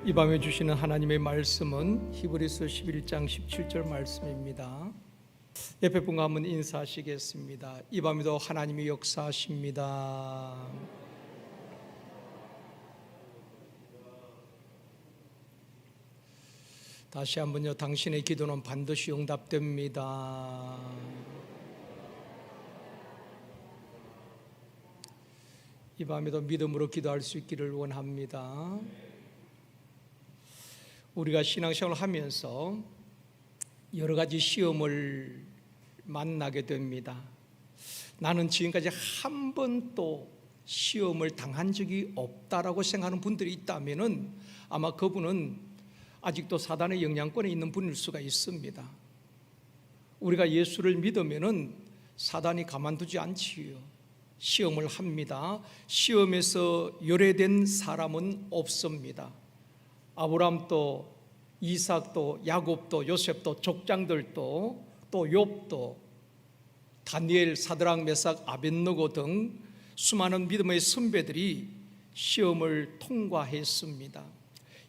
이 밤에 주시는 하나님의 말씀은 히브리서 11장 17절 말씀입니다. 옆에 분과 한번 인사하시겠습니다. 이 밤에도 하나님이 역사하십니다. 다시 한번요. 당신의 기도는 반드시 응답됩니다. 이 밤에도 믿음으로 기도할 수 있기를 원합니다. 우리가 신앙생활을 하면서 여러 가지 시험을 만나게 됩니다. 나는 지금까지 한 번도 시험을 당한 적이 없다라고 생각하는 분들이 있다면 아마 그분은 아직도 사단의 영향권에 있는 분일 수가 있습니다. 우리가 예수를 믿으면 사단이 가만두지 않지요. 시험을 합니다. 시험에서 열애된 사람은 없습니다. 아브라함도 이삭도 야곱도 요셉도 족장들도 또 욥도 다니엘 사드락 메삭 아벳느고 등 수많은 믿음의 선배들이 시험을 통과했습니다.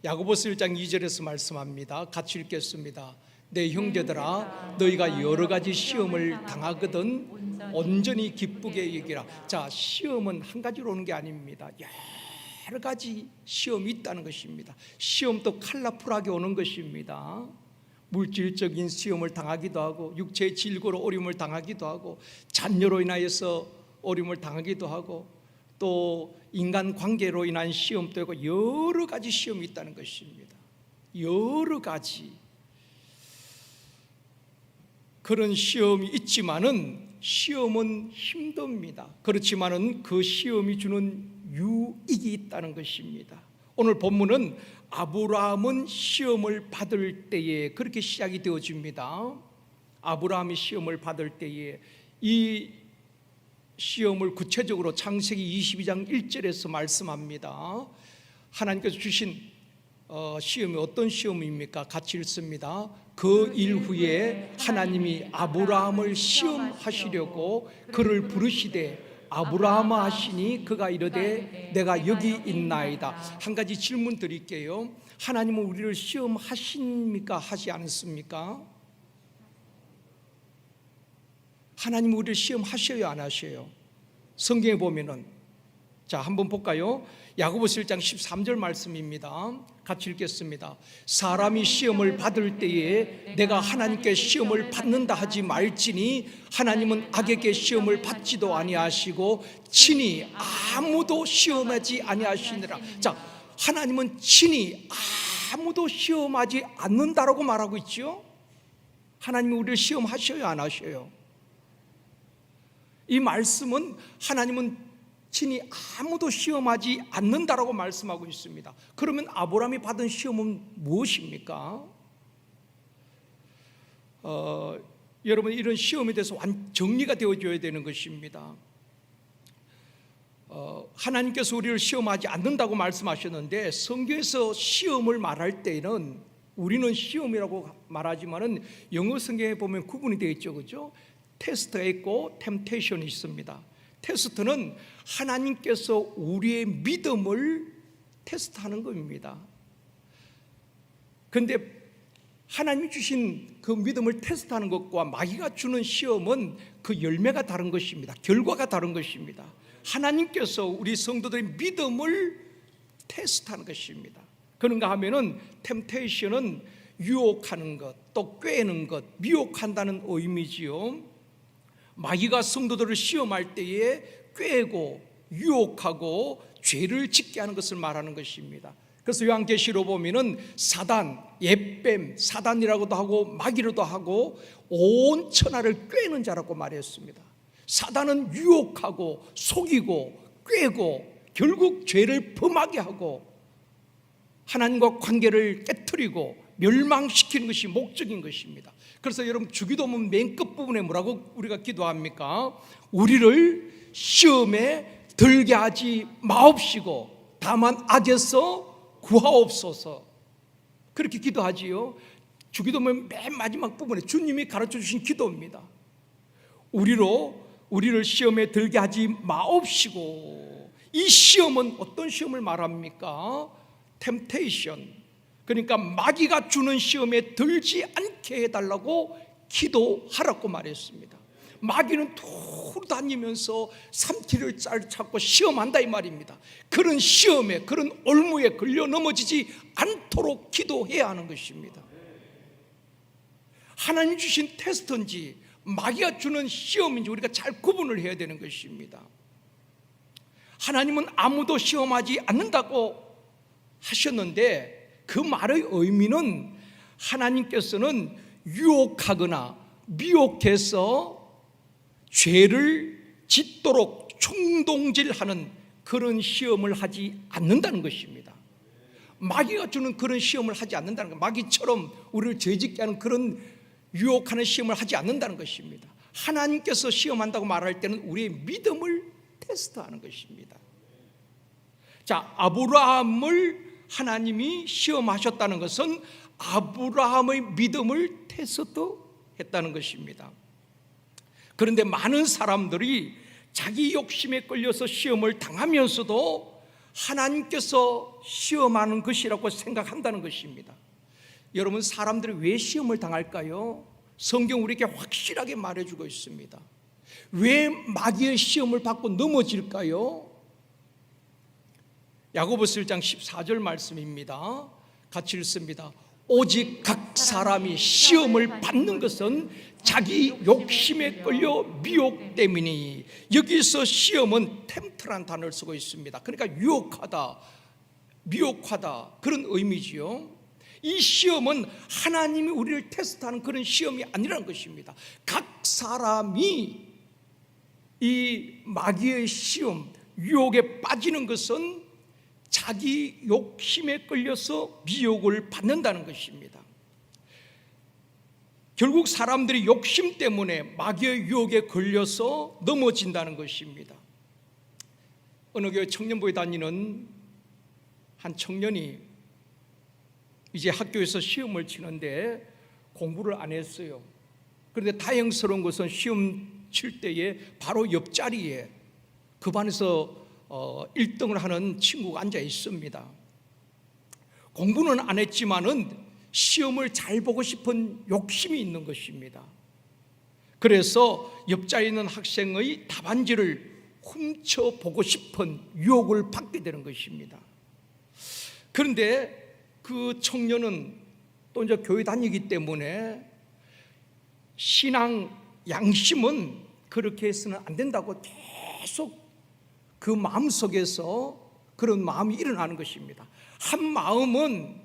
야고보서 1장 2절에서 말씀합니다. 같이 읽겠습니다. 내 형제들아 너희가 여러 가지 시험을 당하거든 온전히 기쁘게 여기라. 자, 시험은 한 가지로 오는 게 아닙니다. 여러 가지 시험이 있다는 것입니다. 시험도 컬러풀하게 오는 것입니다. 물질적인 시험을 당하기도 하고 육체의 질고로 어려움을 당하기도 하고 자녀로 인하여서 어려움을 당하기도 하고 또 인간 관계로 인한 시험도 있고 여러 가지 시험이 있다는 것입니다. 여러 가지 그런 시험이 있지만은 시험은 힘듭니다. 그렇지만은 그 시험이 주는 유익이 있다는 것입니다. 오늘 본문은 아브라함은 시험을 받을 때에 그렇게 시작이 되어집니다. 아브라함이 시험을 받을 때에 이 시험을 구체적으로 창세기 22장 1절에서 말씀합니다. 하나님께서 주신 시험이 어떤 시험입니까? 같이 읽습니다. 그 일 후에 하나님이 아브라함을 시험하시려고 그를 부르시되 아브라함아 하시니 그가 이르되 내가 여기 있나이다. 한 가지 질문 드릴게요. 하나님은 우리를 시험하십니까? 하지 않습니까? 하나님은 우리를 시험하셔요? 안 하셔요? 성경에 보면은 자, 한번 볼까요? 야고보서 1장 13절 말씀입니다. 같이 읽겠습니다. 사람이 시험을 받을 때에 내가 하나님께 시험을 받는다 하지 말지니 하나님은 악에게 시험을 받지도 아니하시고 친히 아무도 시험하지 아니하시니라. 자, 하나님은 친히 아무도 시험하지 않는다라고 말하고 있죠. 하나님은 우리를 시험하셔요? 안 하셔요? 이 말씀은 하나님은 친히 아무도 시험하지 않는다라고 말씀하고 있습니다. 그러면 아브라함이 받은 시험은 무엇입니까? 여러분, 이런 시험에 대해서 정리가 되어줘야 되는 것입니다. 하나님께서 우리를 시험하지 않는다고 말씀하셨는데 성경에서 시험을 말할 때는 우리는 시험이라고 말하지만은 영어 성경에 보면 구분이 되어 있죠, 그렇죠? 테스트가 있고 템테이션이 있습니다. 테스트는 하나님께서 우리의 믿음을 테스트하는 겁니다. 그런데 하나님이 주신 그 믿음을 테스트하는 것과 마귀가 주는 시험은 그 열매가 다른 것입니다. 결과가 다른 것입니다. 하나님께서 우리 성도들의 믿음을 테스트하는 것입니다. 그런가 하면은 템테이션은 유혹하는 것, 또 꾀는 것, 미혹한다는 의미지요. 마귀가 성도들을 시험할 때에 꾀고 유혹하고 죄를 짓게 하는 것을 말하는 것입니다. 그래서 요한계시로 보면은 사단, 옛뱀, 사단이라고도 하고 마귀로도 하고 온 천하를 꾀는 자라고 말했습니다. 사단은 유혹하고 속이고 꾀고 결국 죄를 범하게 하고 하나님과 관계를 깨트리고 멸망시키는 것이 목적인 것입니다. 그래서 여러분 주기도문 맨 끝부분에 뭐라고 우리가 기도합니까? 우리를 시험에 들게 하지 마옵시고 다만 악에서 구하옵소서. 그렇게 기도하지요. 주기도문 맨 마지막 부분에 주님이 가르쳐 주신 기도입니다. 우리를 시험에 들게 하지 마옵시고. 이 시험은 어떤 시험을 말합니까? 템테이션, 그러니까 마귀가 주는 시험에 들지 않게 해달라고 기도하라고 말했습니다. 마귀는 돌아다니면서 삼키를 찾고 시험한다 이 말입니다. 그런 시험에, 그런 올무에 걸려 넘어지지 않도록 기도해야 하는 것입니다. 하나님 주신 테스트인지 마귀가 주는 시험인지 우리가 잘 구분을 해야 되는 것입니다. 하나님은 아무도 시험하지 않는다고 하셨는데 그 말의 의미는 하나님께서는 유혹하거나 미혹해서 죄를 짓도록 충동질하는 그런 시험을 하지 않는다는 것입니다. 마귀가 주는 그런 시험을 하지 않는다는 것, 마귀처럼 우리를 죄짓게 하는 그런 유혹하는 시험을 하지 않는다는 것입니다. 하나님께서 시험한다고 말할 때는 우리의 믿음을 테스트하는 것입니다. 자, 아브라함을 하나님이 시험하셨다는 것은 아브라함의 믿음을 테스트했다는 것입니다. 그런데 많은 사람들이 자기 욕심에 끌려서 시험을 당하면서도 하나님께서 시험하는 것이라고 생각한다는 것입니다. 여러분, 사람들이 왜 시험을 당할까요? 성경 우리에게 확실하게 말해주고 있습니다. 왜 마귀의 시험을 받고 넘어질까요? 야고보서 1장 14절 말씀입니다. 같이 읽습니다. 오직 각 사람이 시험을 받는 것은 자기 욕심에 끌려 미혹 때문이니. 여기서 시험은 템트란 단어를 쓰고 있습니다. 그러니까 유혹하다, 미혹하다 그런 의미지요. 이 시험은 하나님이 우리를 테스트하는 그런 시험이 아니라는 것입니다. 각 사람이 이 마귀의 시험, 유혹에 빠지는 것은 자기 욕심에 끌려서 미혹을 받는다는 것입니다. 결국 사람들이 욕심 때문에 마귀의 유혹에 걸려서 넘어진다는 것입니다. 어느 교회 청년부에 다니는 한 청년이 이제 학교에서 시험을 치는데 공부를 안 했어요. 그런데 다행스러운 것은 시험 칠 때에 바로 옆자리에 그 반에서 1등을 하는 친구가 앉아 있습니다. 공부는 안 했지만은 시험을 잘 보고 싶은 욕심이 있는 것입니다. 그래서 옆자리에 있는 학생의 답안지를 훔쳐보고 싶은 유혹을 받게 되는 것입니다. 그런데 그 청년은 또 이제 교회 다니기 때문에 신앙 양심은 그렇게 해서는 안 된다고 계속 그 마음속에서 그런 마음이 일어나는 것입니다. 한 마음은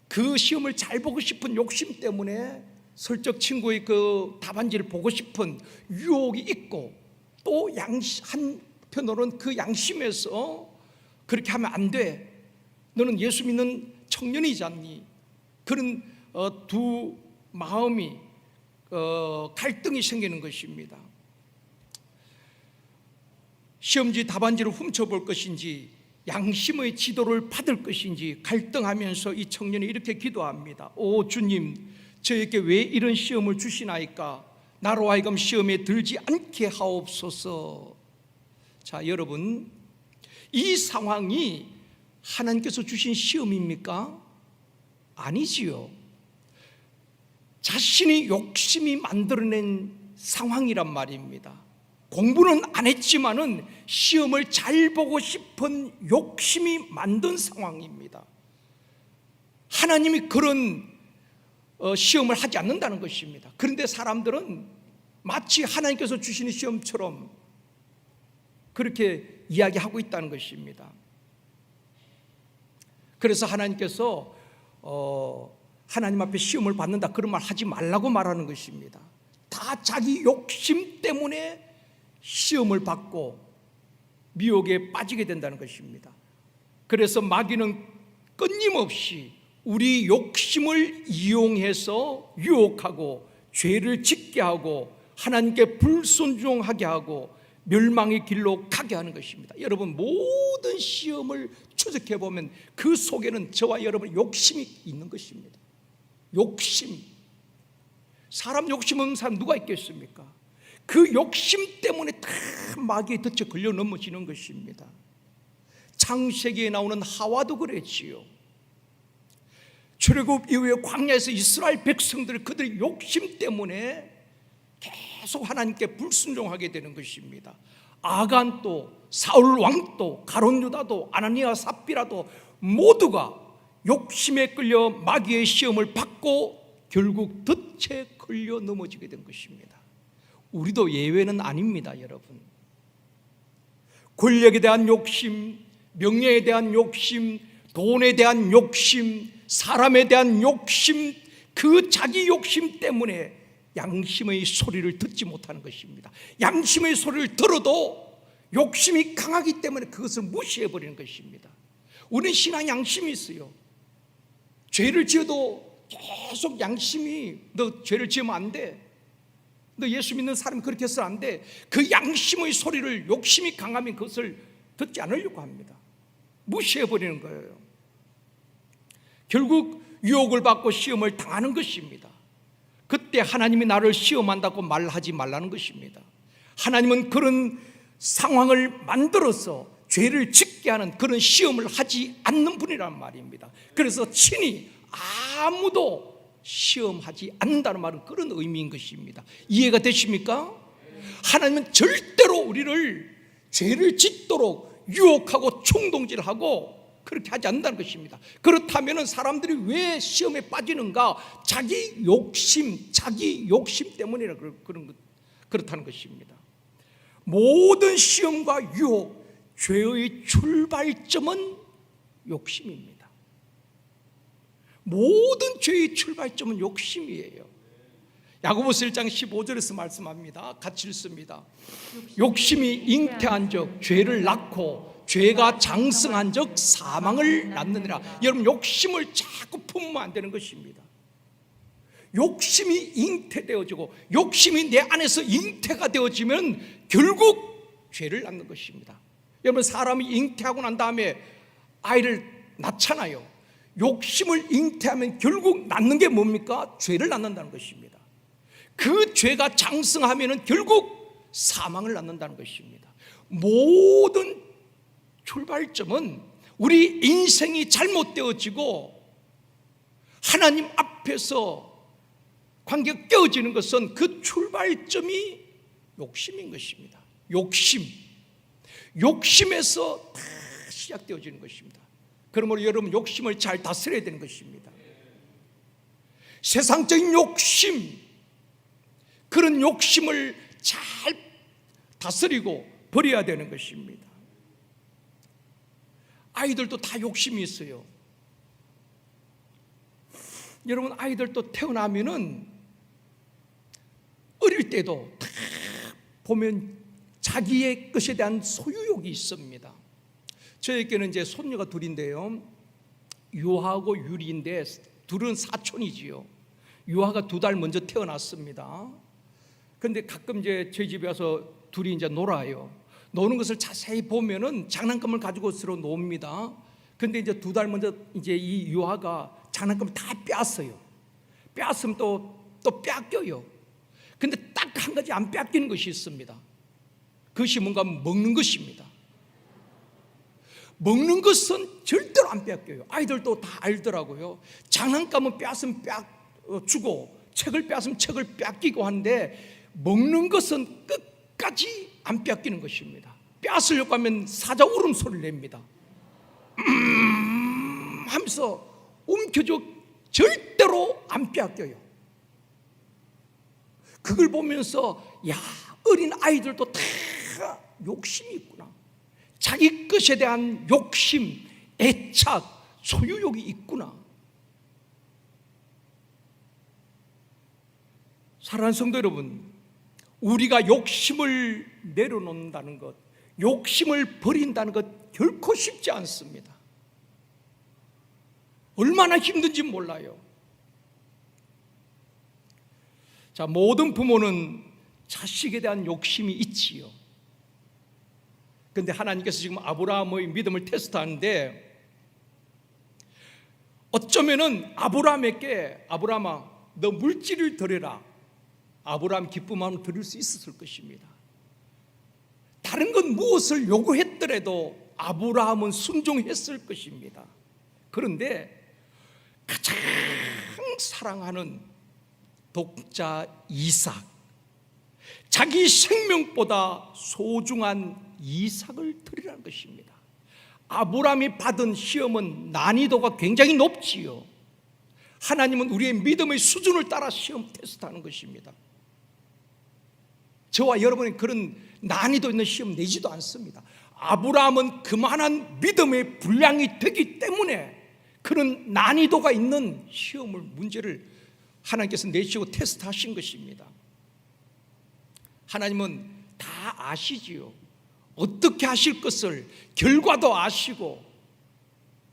그 시험을 잘 보고 싶은 욕심 때문에 슬쩍 친구의 그 답안지를 보고 싶은 유혹이 있고, 또 한편으로는 그 양심에서 그렇게 하면 안 돼, 너는 예수 믿는 청년이지 않니, 그런 두 마음이 갈등이 생기는 것입니다. 시험지 답안지를 훔쳐볼 것인지 양심의 지도를 받을 것인지 갈등하면서 이 청년이 이렇게 기도합니다. 오 주님, 저에게 왜 이런 시험을 주시나이까? 나로 하여금 시험에 들지 않게 하옵소서. 자, 여러분, 이 상황이 하나님께서 주신 시험입니까? 아니지요. 자신이 욕심이 만들어낸 상황이란 말입니다. 공부는 안 했지만은 시험을 잘 보고 싶은 욕심이 만든 상황입니다. 하나님이 그런 시험을 하지 않는다는 것입니다. 그런데 사람들은 마치 하나님께서 주시는 시험처럼 그렇게 이야기하고 있다는 것입니다. 그래서 하나님께서 하나님 앞에 시험을 받는다 그런 말 하지 말라고 말하는 것입니다. 다 자기 욕심 때문에 시험을 받고 미혹에 빠지게 된다는 것입니다. 그래서 마귀는 끊임없이 우리 욕심을 이용해서 유혹하고 죄를 짓게 하고 하나님께 불순종하게 하고 멸망의 길로 가게 하는 것입니다. 여러분, 모든 시험을 추적해 보면 그 속에는 저와 여러분의 욕심이 있는 것입니다. 욕심. 사람 욕심 없는 사람 누가 있겠습니까? 그 욕심 때문에 다 마귀에 덫에 걸려 넘어지는 것입니다. 창세기에 나오는 하와도 그랬지요. 출애굽 이후에 광야에서 이스라엘 백성들 그들의 욕심 때문에 계속 하나님께 불순종하게 되는 것입니다. 아간도, 사울 왕도, 가룟 유다도, 아나니아 삽비라도 모두가 욕심에 끌려 마귀의 시험을 받고 결국 덫에 걸려 넘어지게 된 것입니다. 우리도 예외는 아닙니다, 여러분. 권력에 대한 욕심, 명예에 대한 욕심, 돈에 대한 욕심, 사람에 대한 욕심, 그 자기 욕심 때문에 양심의 소리를 듣지 못하는 것입니다. 양심의 소리를 들어도 욕심이 강하기 때문에 그것을 무시해버리는 것입니다. 우리는 신앙 양심이 있어요. 죄를 지어도 계속 양심이 너 죄를 지으면 안 돼, 너 예수 믿는 사람이 그렇게 해서는 안 돼, 그 양심의 소리를 욕심이 강하면 그것을 듣지 않으려고 합니다. 무시해버리는 거예요. 결국 유혹을 받고 시험을 당하는 것입니다. 그때 하나님이 나를 시험한다고 말하지 말라는 것입니다. 하나님은 그런 상황을 만들어서 죄를 짓게 하는 그런 시험을 하지 않는 분이란 말입니다. 그래서 친히 아무도 시험하지 않는다는 말은 그런 의미인 것입니다. 이해가 되십니까? 하나님은 절대로 우리를 죄를 짓도록 유혹하고 충동질하고 그렇게 하지 않는다는 것입니다. 그렇다면 사람들이 왜 시험에 빠지는가? 자기 욕심 때문이라 그렇다는 것입니다. 모든 시험과 유혹, 죄의 출발점은 욕심입니다. 모든 죄의 출발점은 욕심이에요. 야고보서 1장 15절에서 말씀합니다. 같이 읽습니다. 욕심이 잉태한 적 죄를 낳고 죄가 장성한 적 사망을 낳느니라. 여러분, 욕심을 자꾸 품으면 안 되는 것입니다. 욕심이 잉태되어지고 욕심이 내 안에서 잉태가 되어지면 결국 죄를 낳는 것입니다. 여러분, 사람이 잉태하고 난 다음에 아이를 낳잖아요. 욕심을 잉태하면 결국 낳는 게 뭡니까? 죄를 낳는다는 것입니다. 그 죄가 장성하면 결국 사망을 낳는다는 것입니다. 모든 출발점은 우리 인생이 잘못되어지고 하나님 앞에서 관계가 깨어지는 것은 그 출발점이 욕심인 것입니다. 욕심에서 다 시작되어지는 것입니다. 그러므로 여러분, 욕심을 잘 다스려야 되는 것입니다. 세상적인 욕심, 그런 욕심을 잘 다스리고 버려야 되는 것입니다. 아이들도 다 욕심이 있어요. 여러분, 아이들도 태어나면은 어릴 때도 다 보면 자기의 것에 대한 소유욕이 있습니다. 저에게는 이제 손녀가 둘인데요, 유하고 유리인데 둘은 사촌이지요. 유하가 2달 먼저 태어났습니다. 근데 가끔 이제 저희 집에 와서 둘이 이제 놀아요. 노는 것을 자세히 보면은 장난감을 가지고 서로 놉니다. 근데 이제 2달 먼저 이제 이 유아가 장난감을 다 뺐어요. 뺐으면 또 뺏겨요. 근데 딱 한 가지 안 뺏기는 것이 있습니다. 그것이 뭔가 먹는 것입니다. 먹는 것은 절대로 안 뺏겨요. 아이들도 다 알더라고요. 장난감은 뺏으면 주고 책을 뺏으면 책을 뺏기고 하는데 먹는 것은 끝까지 안 뺏기는 것입니다. 뺏으려고 하면 사자 울음소리를 냅니다. 하면서 움켜쥐고 절대로 안 뺏겨요. 그걸 보면서 야, 어린 아이들도 다 욕심이 있구나. 자기 것에 대한 욕심, 애착, 소유욕이 있구나. 사랑하는 성도 여러분, 우리가 욕심을 내려놓는다는 것, 욕심을 버린다는 것 결코 쉽지 않습니다. 얼마나 힘든지 몰라요. 자, 모든 부모는 자식에 대한 욕심이 있지요. 그런데 하나님께서 지금 아브라함의 믿음을 테스트하는데, 어쩌면은 아브라함에게 아브라함아, 너 물질을 드려라, 아브라함 기쁨하면 드릴 수 있었을 것입니다. 다른 건 무엇을 요구했더라도 아브라함은 순종했을 것입니다. 그런데 가장 사랑하는 독자 이삭, 자기 생명보다 소중한 이삭을 드리라는 것입니다. 아브라함이 받은 시험은 난이도가 굉장히 높지요. 하나님은 우리의 믿음의 수준을 따라 시험 테스트하는 것입니다. 저와 여러분은 그런 난이도 있는 시험 내지도 않습니다. 아브라함은 그만한 믿음의 분량이 되기 때문에 그런 난이도가 있는 시험을, 문제를 하나님께서 내시고 테스트하신 것입니다. 하나님은 다 아시지요. 어떻게 하실 것을 결과도 아시고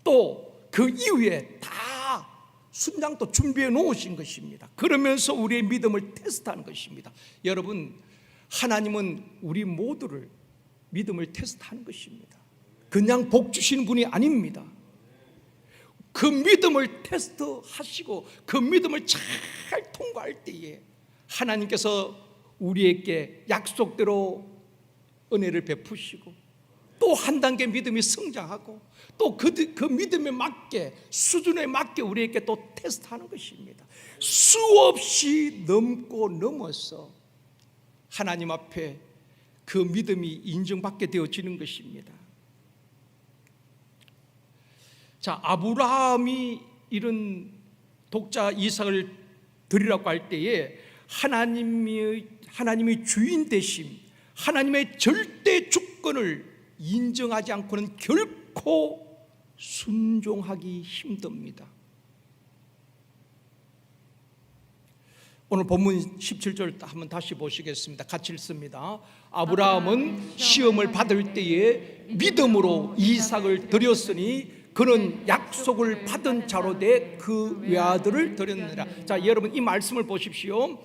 또 그 이후에 다 순장도 준비해 놓으신 것입니다. 그러면서 우리의 믿음을 테스트하는 것입니다. 여러분, 하나님은 우리 모두를 믿음을 테스트하는 것입니다. 그냥 복 주시는 분이 아닙니다. 그 믿음을 테스트하시고 그 믿음을 잘 통과할 때에 하나님께서 우리에게 약속대로 은혜를 베푸시고 또 한 단계 믿음이 성장하고 또 그 믿음에 맞게, 수준에 맞게 우리에게 또 테스트하는 것입니다. 수없이 넘고 넘어서 하나님 앞에 그 믿음이 인정받게 되어지는 것입니다. 자, 아브라함이 이런 독자 이삭을 드리라고 할 때에 하나님의 주인 되심, 하나님의 절대 주권을 인정하지 않고는 결코 순종하기 힘듭니다. 오늘 본문 17절 한번 다시 보시겠습니다. 같이 읽습니다. 아브라함은 시험을 받을 때에 믿음으로 이삭을 드렸으니 그는 약속을 받은 자로 돼 그 외아들을 드렸느니라. 자, 여러분 이 말씀을 보십시오.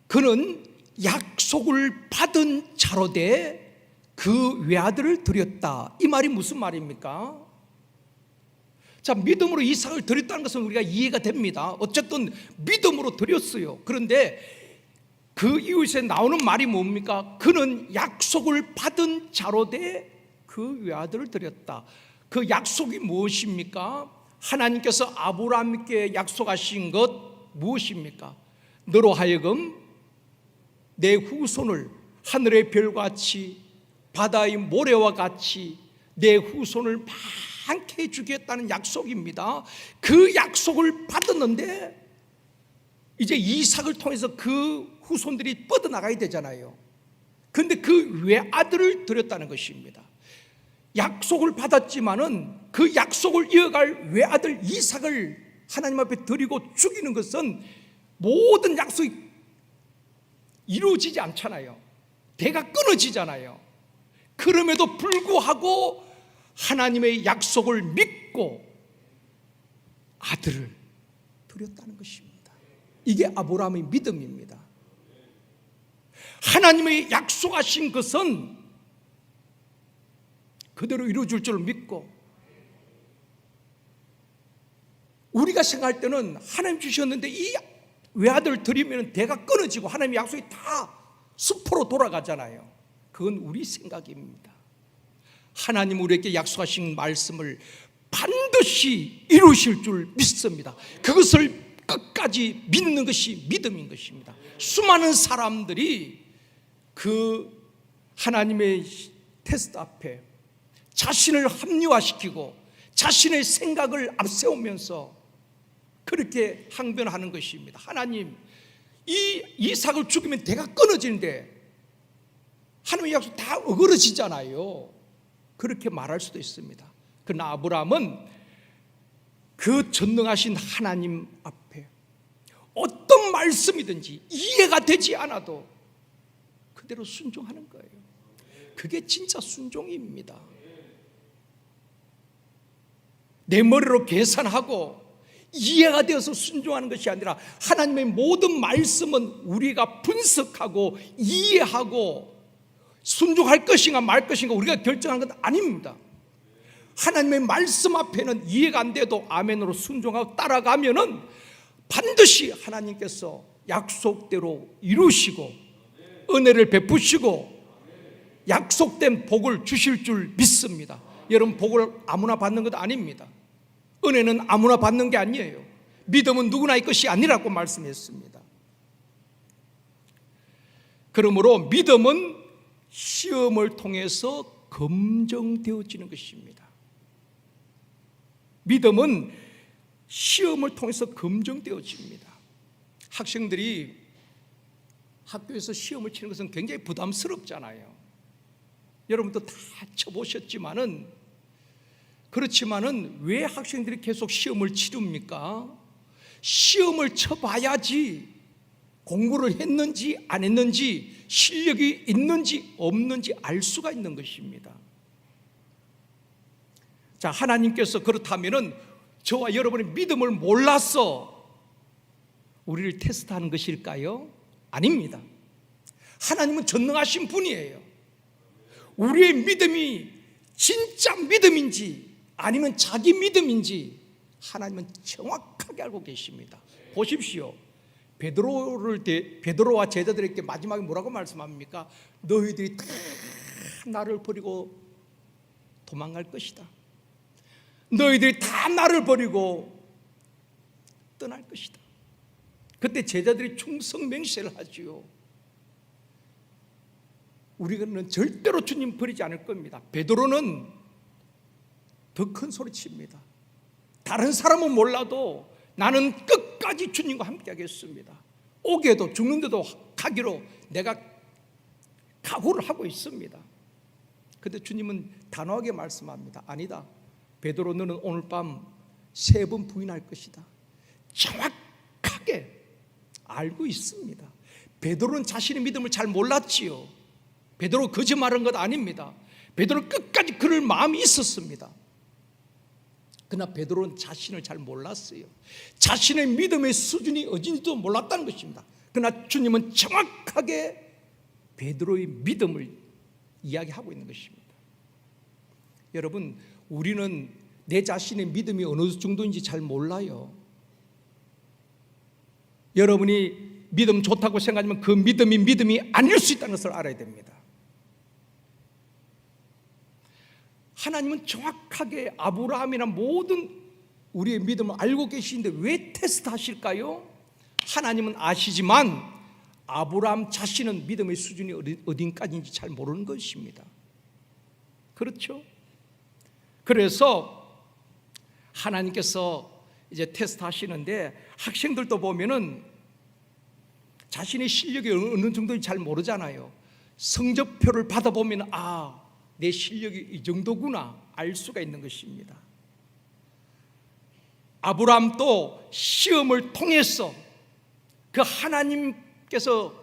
그는 약속을 받은 자로 돼 그 외아들을 드렸다. 이 말이 무슨 말입니까? 자, 믿음으로 이삭을 드렸다는 것은 우리가 이해가 됩니다. 어쨌든 믿음으로 드렸어요. 그런데 그 이웃에 나오는 말이 뭡니까? 그는 약속을 받은 자로 돼 그 외아들을 드렸다. 그 약속이 무엇입니까? 하나님께서 아브라함께 약속하신 것 무엇입니까? 너로 하여금 내 후손을 하늘의 별같이 바다의 모래와 같이 내 후손을 많게 해주겠다는 약속입니다. 그 약속을 받았는데 이제 이삭을 통해서 그 후손들이 뻗어나가야 되잖아요. 그런데 그 외아들을 드렸다는 것입니다. 약속을 받았지만은 그 약속을 이어갈 외아들 이삭을 하나님 앞에 드리고 죽이는 것은 모든 약속이 이루어지지 않잖아요. 대가 끊어지잖아요. 그럼에도 불구하고 하나님의 약속을 믿고 아들을 드렸다는 것입니다. 이게 아브라함의 믿음입니다. 하나님의 약속하신 것은 그대로 이루어질 줄 믿고, 우리가 생각할 때는 하나님 주셨는데 이 외아들 드리면 대가 끊어지고 하나님의 약속이 다 수포로 돌아가잖아요. 그건 우리 생각입니다. 하나님 우리에게 약속하신 말씀을 반드시 이루실 줄 믿습니다. 그것을 끝까지 믿는 것이 믿음인 것입니다. 수많은 사람들이 그 하나님의 테스트 앞에 자신을 합리화시키고 자신의 생각을 앞세우면서 그렇게 항변하는 것입니다. 하나님, 이 이삭을 죽이면 대가 끊어지는데 하나님의 약속 다 어그러지잖아요. 그렇게 말할 수도 있습니다. 그러나 아브라함은 그 전능하신 하나님 앞에 어떤 말씀이든지 이해가 되지 않아도 그대로 순종하는 거예요. 그게 진짜 순종입니다. 내 머리로 계산하고 이해가 되어서 순종하는 것이 아니라 하나님의 모든 말씀은 우리가 분석하고 이해하고 순종할 것인가 말 것인가 우리가 결정한 건 아닙니다. 하나님의 말씀 앞에는 이해가 안 돼도 아멘으로 순종하고 따라가면은 반드시 하나님께서 약속대로 이루시고 은혜를 베푸시고 약속된 복을 주실 줄 믿습니다. 여러분, 복을 아무나 받는 것 아닙니다. 은혜는 아무나 받는 게 아니에요. 믿음은 누구나의 것이 아니라고 말씀했습니다. 그러므로 믿음은 시험을 통해서 검증되어지는 것입니다. 믿음은 시험을 통해서 검증되어집니다. 학생들이 학교에서 시험을 치는 것은 굉장히 부담스럽잖아요. 여러분도 다 쳐보셨지만은, 그렇지만은 왜 학생들이 계속 시험을 치릅니까? 시험을 쳐봐야지 공부를 했는지 안 했는지, 실력이 있는지 없는지 알 수가 있는 것입니다. 자, 하나님께서 그렇다면은 저와 여러분의 믿음을 몰라서 우리를 테스트하는 것일까요? 아닙니다. 하나님은 전능하신 분이에요. 우리의 믿음이 진짜 믿음인지 아니면 자기 믿음인지 하나님은 정확하게 알고 계십니다. 보십시오. 베드로와 제자들에게 마지막에 뭐라고 말씀합니까? 너희들이 다 나를 버리고 도망갈 것이다. 너희들이 다 나를 버리고 떠날 것이다. 그때 제자들이 충성맹세를 하지요. 우리는 절대로 주님 버리지 않을 겁니다. 베드로는 더 큰 소리 칩니다. 다른 사람은 몰라도 나는 끝까지 주님과 함께 하겠습니다. 오게도 죽는데도 가기로 내가 각오를 하고 있습니다. 그런데 주님은 단호하게 말씀합니다. 아니다. 베드로, 너는 오늘 밤 3번 부인할 것이다. 정확하게 알고 있습니다. 베드로는 자신의 믿음을 잘 몰랐지요. 베드로 거짓말한 것 아닙니다. 베드로는 끝까지 그럴 마음이 있었습니다. 그러나 베드로는 자신을 잘 몰랐어요. 자신의 믿음의 수준이 어딘지도 몰랐다는 것입니다. 그러나 주님은 정확하게 베드로의 믿음을 이야기하고 있는 것입니다. 여러분, 우리는 내 자신의 믿음이 어느 정도인지 잘 몰라요. 여러분이 믿음 좋다고 생각하면 그 믿음이 아닐 수 있다는 것을 알아야 됩니다. 하나님은 정확하게 아브라함이나 모든 우리의 믿음을 알고 계시는데 왜 테스트하실까요? 하나님은 아시지만 아브라함 자신은 믿음의 수준이 어딘까지인지 잘 모르는 것입니다. 그렇죠? 그래서 하나님께서 이제 테스트하시는데, 학생들도 보면은 자신의 실력이 어느 정도인지 잘 모르잖아요. 성적표를 받아보면 내 실력이 이 정도구나 알 수가 있는 것입니다. 아브라함도 시험을 통해서 그 하나님께서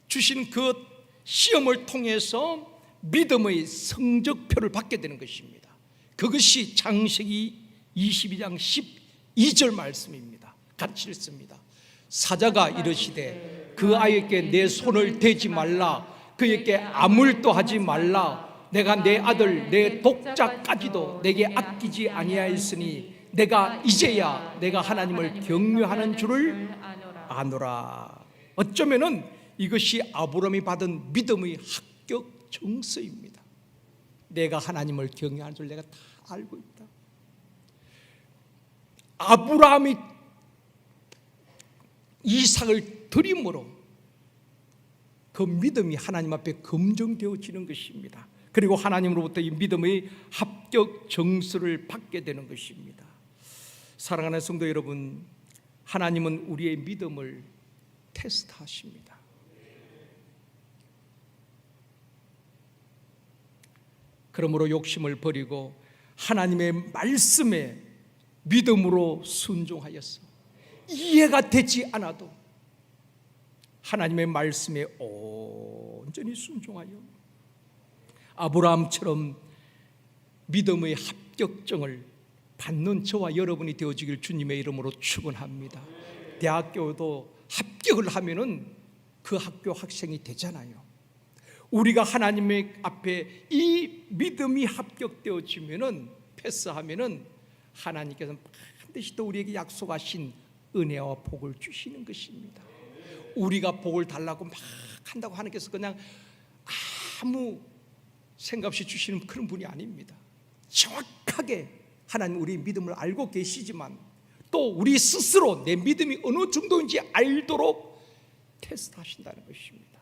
주신 그 시험을 통해서 믿음의 성적표를 받게 되는 것입니다. 그것이 창세기 22장 12절 말씀입니다. 같이 읽습니다. 사자가 이르시되 그 아이에게 내 손을 대지 말라, 그에게 아물도 하지 말라. 내가 내 아들 내 독자까지도 내게 아끼지 아니하였으니 내가 이제야 내가 하나님을 경외하는 줄을 아노라. 어쩌면은 이것이 아브라함이 받은 믿음의 합격 증서입니다. 내가 하나님을 경외하는 줄 내가 다 알고 있다. 아브라함이 이삭을 드림으로 그 믿음이 하나님 앞에 검증되어지는 것입니다. 그리고 하나님으로부터 이 믿음의 합격 증서를 받게 되는 것입니다. 사랑하는 성도 여러분, 하나님은 우리의 믿음을 테스트하십니다. 그러므로 욕심을 버리고 하나님의 말씀에 믿음으로 순종하였어. 이해가 되지 않아도 하나님의 말씀에 온전히 순종하여 아브라함처럼 믿음의 합격증을 받는 저와 여러분이 되어지길 주님의 이름으로 축원합니다. 대학교도 합격을 하면은 그 학교 학생이 되잖아요. 우리가 하나님의 앞에 이 믿음이 합격되어지면은, 패스하면은 하나님께서 반드시 또 우리에게 약속하신 은혜와 복을 주시는 것입니다. 우리가 복을 달라고 막 한다고 하나님께서 그냥 아무 생각 없이 주시는 그런 분이 아닙니다. 정확하게 하나님 우리 믿음을 알고 계시지만 또 우리 스스로 내 믿음이 어느 정도인지 알도록 테스트하신다는 것입니다.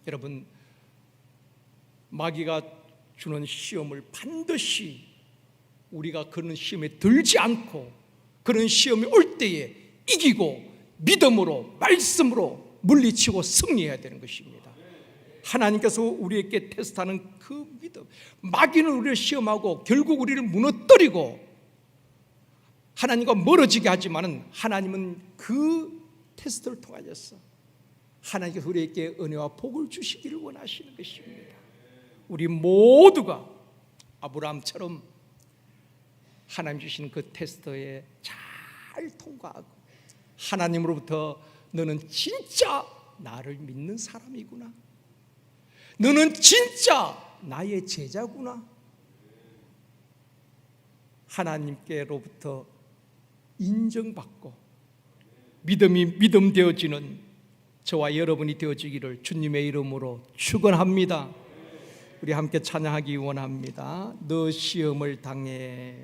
여러분, 마귀가 주는 시험을 반드시 우리가 그런 시험에 들지 않고 그런 시험이 올 때에 이기고 믿음으로 말씀으로 물리치고 승리해야 되는 것입니다. 하나님께서 우리에게 테스트하는 그 믿음, 마귀는 우리를 시험하고 결국 우리를 무너뜨리고 하나님과 멀어지게 하지만은 하나님은 그 테스트를 통하여서 하나님께서 우리에게 은혜와 복을 주시기를 원하시는 것입니다. 우리 모두가 아브라함처럼 하나님 주시는 그 테스트에 잘 통과하고 하나님으로부터 너는 진짜 나를 믿는 사람이구나, 너는 진짜 나의 제자구나, 하나님께로부터 인정받고 믿음이 믿음 되어지는 저와 여러분이 되어지기를 주님의 이름으로 축원합니다. 우리 함께 찬양하기 원합니다. 너 시험을 당해.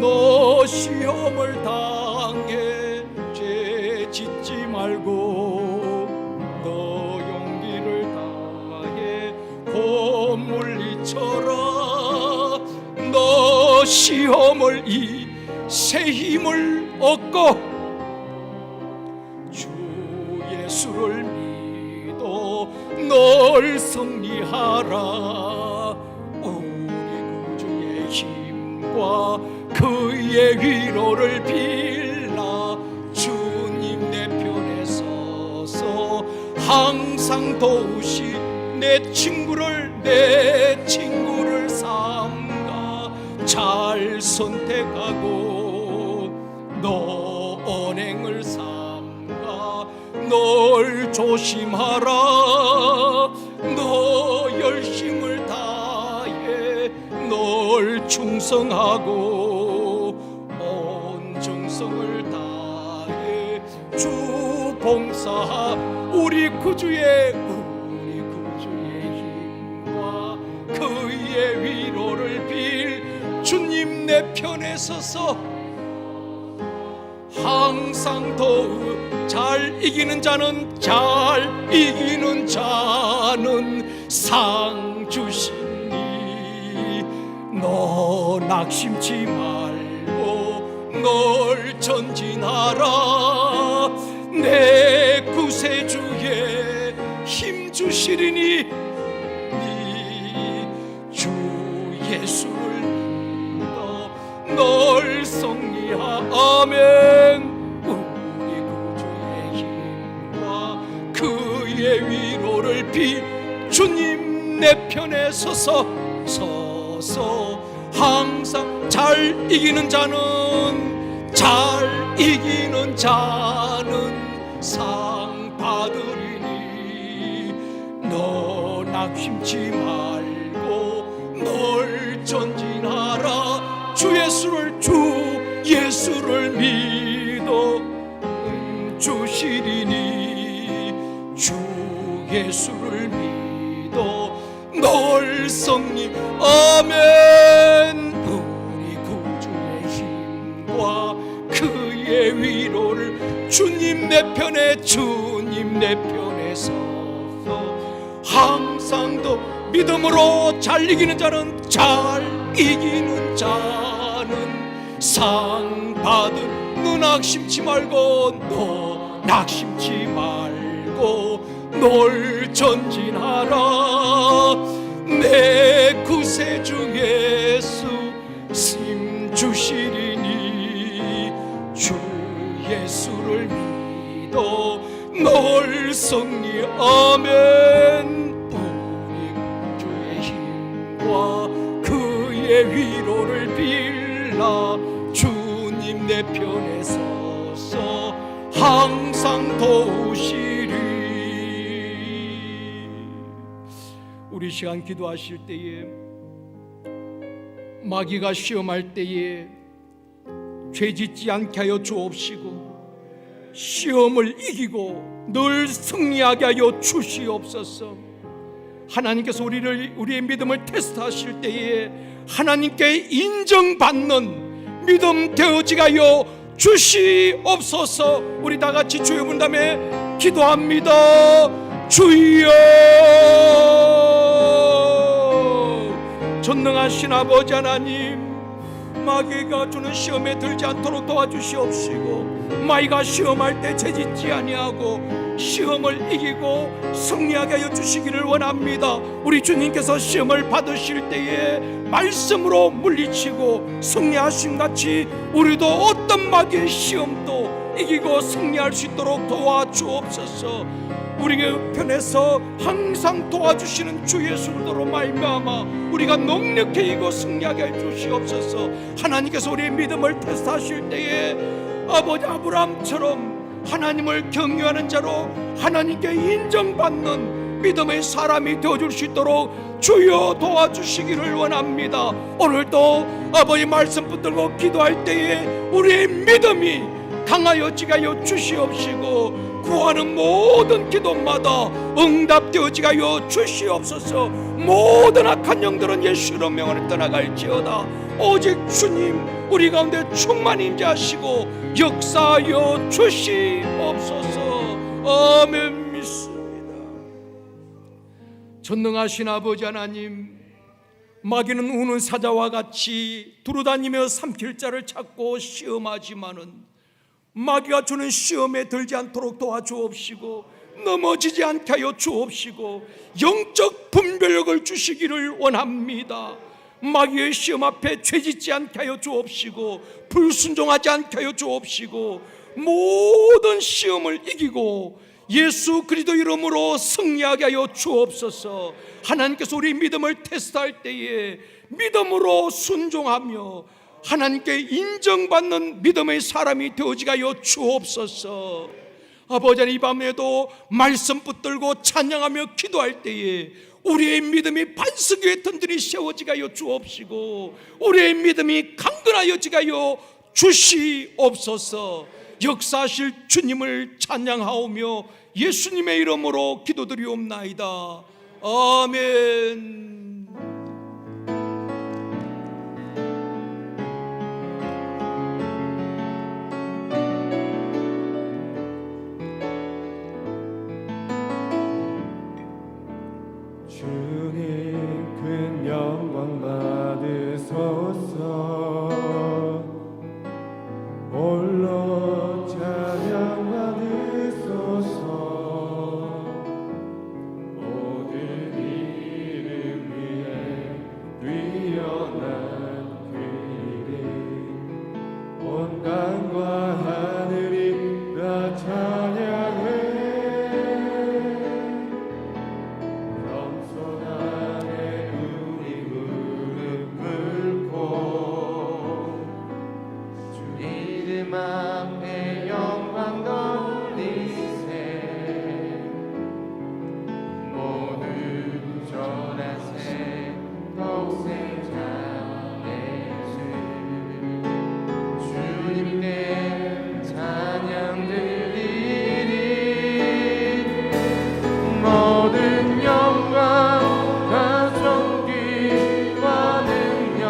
너 시험을 당해 죄 짓지 말고 너 용기를 다해 곧 물리쳐라. 너 시험을 이 새 힘을 얻고 주 예수를 믿어 널 승리하라. 우리 구주의 힘과 그의 위로를 빌라. 주님 내 편에 서서 항상 도우시 내 친구를 삼가 잘 선택하고 너 언행을 삼가 널 조심하라. 너 열심을 다해 널 충성하고 온 정성을 다해 주 봉사하. 우리 구주의 힘과 그의 위로를 빌. 주님 내 편에 서서 항상 더욱 잘 이기는 자는 상 주시니. 너 낙심치 말고 널 전진하라. 내 구세주의 힘 주시리니 주 예수를 믿어 널 승리하. 아멘. 우리 구주의 힘과 그의 위로를 빌. 주님 내 편에 서서 항상 잘 이기는 자는 상 받으리니. 너 낙심치 말고 널 전진하라. 주 예수를 믿어 주시리니. 주 예수를 믿어 널 승리. 아멘. 우리 구주의 힘과 그의 위로를 주님 내 편에 서서 항상 더 믿음으로 잘 이기는 자는 상 받은. 너 낙심치 말고 널 전진하라. 내 구세주 예수 힘 주시리니. 주 예수를 믿어 널 승리. 아멘. 우리 주의 힘과 그의 위로를 빌라. 주님 내 편에 서서 항상 도우시리. 우리 시간 기도하실 때에 마귀가 시험할 때에 죄짓지 않게 하여 주옵시고 시험을 이기고 늘 승리하게 하여 주시옵소서. 하나님께서 우리의 믿음을 테스트하실 때에 하나님께 인정받는 믿음 되어지가요 주시옵소서. 우리 다 같이 주여 부른다음에 기도합니다. 주여. 전능하신 아버지 하나님, 마귀가 주는 시험에 들지 않도록 도와주시옵시고, 마귀가 시험할 때 죄짓지 아니하고 시험을 이기고 승리하게 하여 주시기를 원합니다. 우리 주님께서 시험을 받으실 때에 말씀으로 물리치고 승리하신 같이 우리도 어떤 마귀의 시험도 이기고 승리할 수 있도록 도와주옵소서. 우리 편에서 항상 도와주시는 주 예수 그리스도로 말미암아 우리가 넉넉히 이기고 승리하게 해 주시옵소서. 하나님께서 우리의 믿음을 테스트하실 때에 아버지 아브라함처럼 하나님을 경외하는 자로 하나님께 인정받는 믿음의 사람이 되어줄 수 있도록 주여 도와주시기를 원합니다. 오늘도 아버지 말씀 붙들고 기도할 때에 우리의 믿음이 강하여지게 하여 주시옵시고, 구하는 모든 기도마다 응답되어지게 하여 주시옵소서. 모든 악한 영들은 예수의 명으로 떠나갈지어다. 오직 주님 우리 가운데 충만히 임재하시고 역사하여 주시옵소서. 아멘. 믿습니다. 전능하신 아버지 하나님, 마귀는 우는 사자와 같이 두루다니며 삼킬 자를 찾고 시험하지만은 마귀가 주는 시험에 들지 않도록 도와주옵시고 넘어지지 않게 하여 주옵시고 영적 분별력을 주시기를 원합니다. 마귀의 시험 앞에 죄짓지 않게 하여 주옵시고 불순종하지 않게 하여 주옵시고 모든 시험을 이기고 예수 그리스도 이름으로 승리하게 하여 주옵소서. 하나님께서 우리 믿음을 테스트할 때에 믿음으로 순종하며 하나님께 인정받는 믿음의 사람이 되어지게 하여 주옵소서. 아버지, 이 밤에도 말씀 붙들고 찬양하며 기도할 때에 우리의 믿음이 반석 위에 든든히 세워지게 하여 주옵시고 우리의 믿음이 강건하여지게 하여 주시옵소서. 역사하실 주님을 찬양하오며 예수님의 이름으로 기도드리옵나이다. 아멘. 주님 큰 영광 받으소서. 홀로 찬양 받으소서. 모든 이름 위에 뛰어난 그 이름, 온 땅과 하늘이 다 찬양해. 앞에 영광 돌리세. 모두 전하세 독생 자매수. 주님께 찬양 드리리. 모든 영광과 존귀와 능력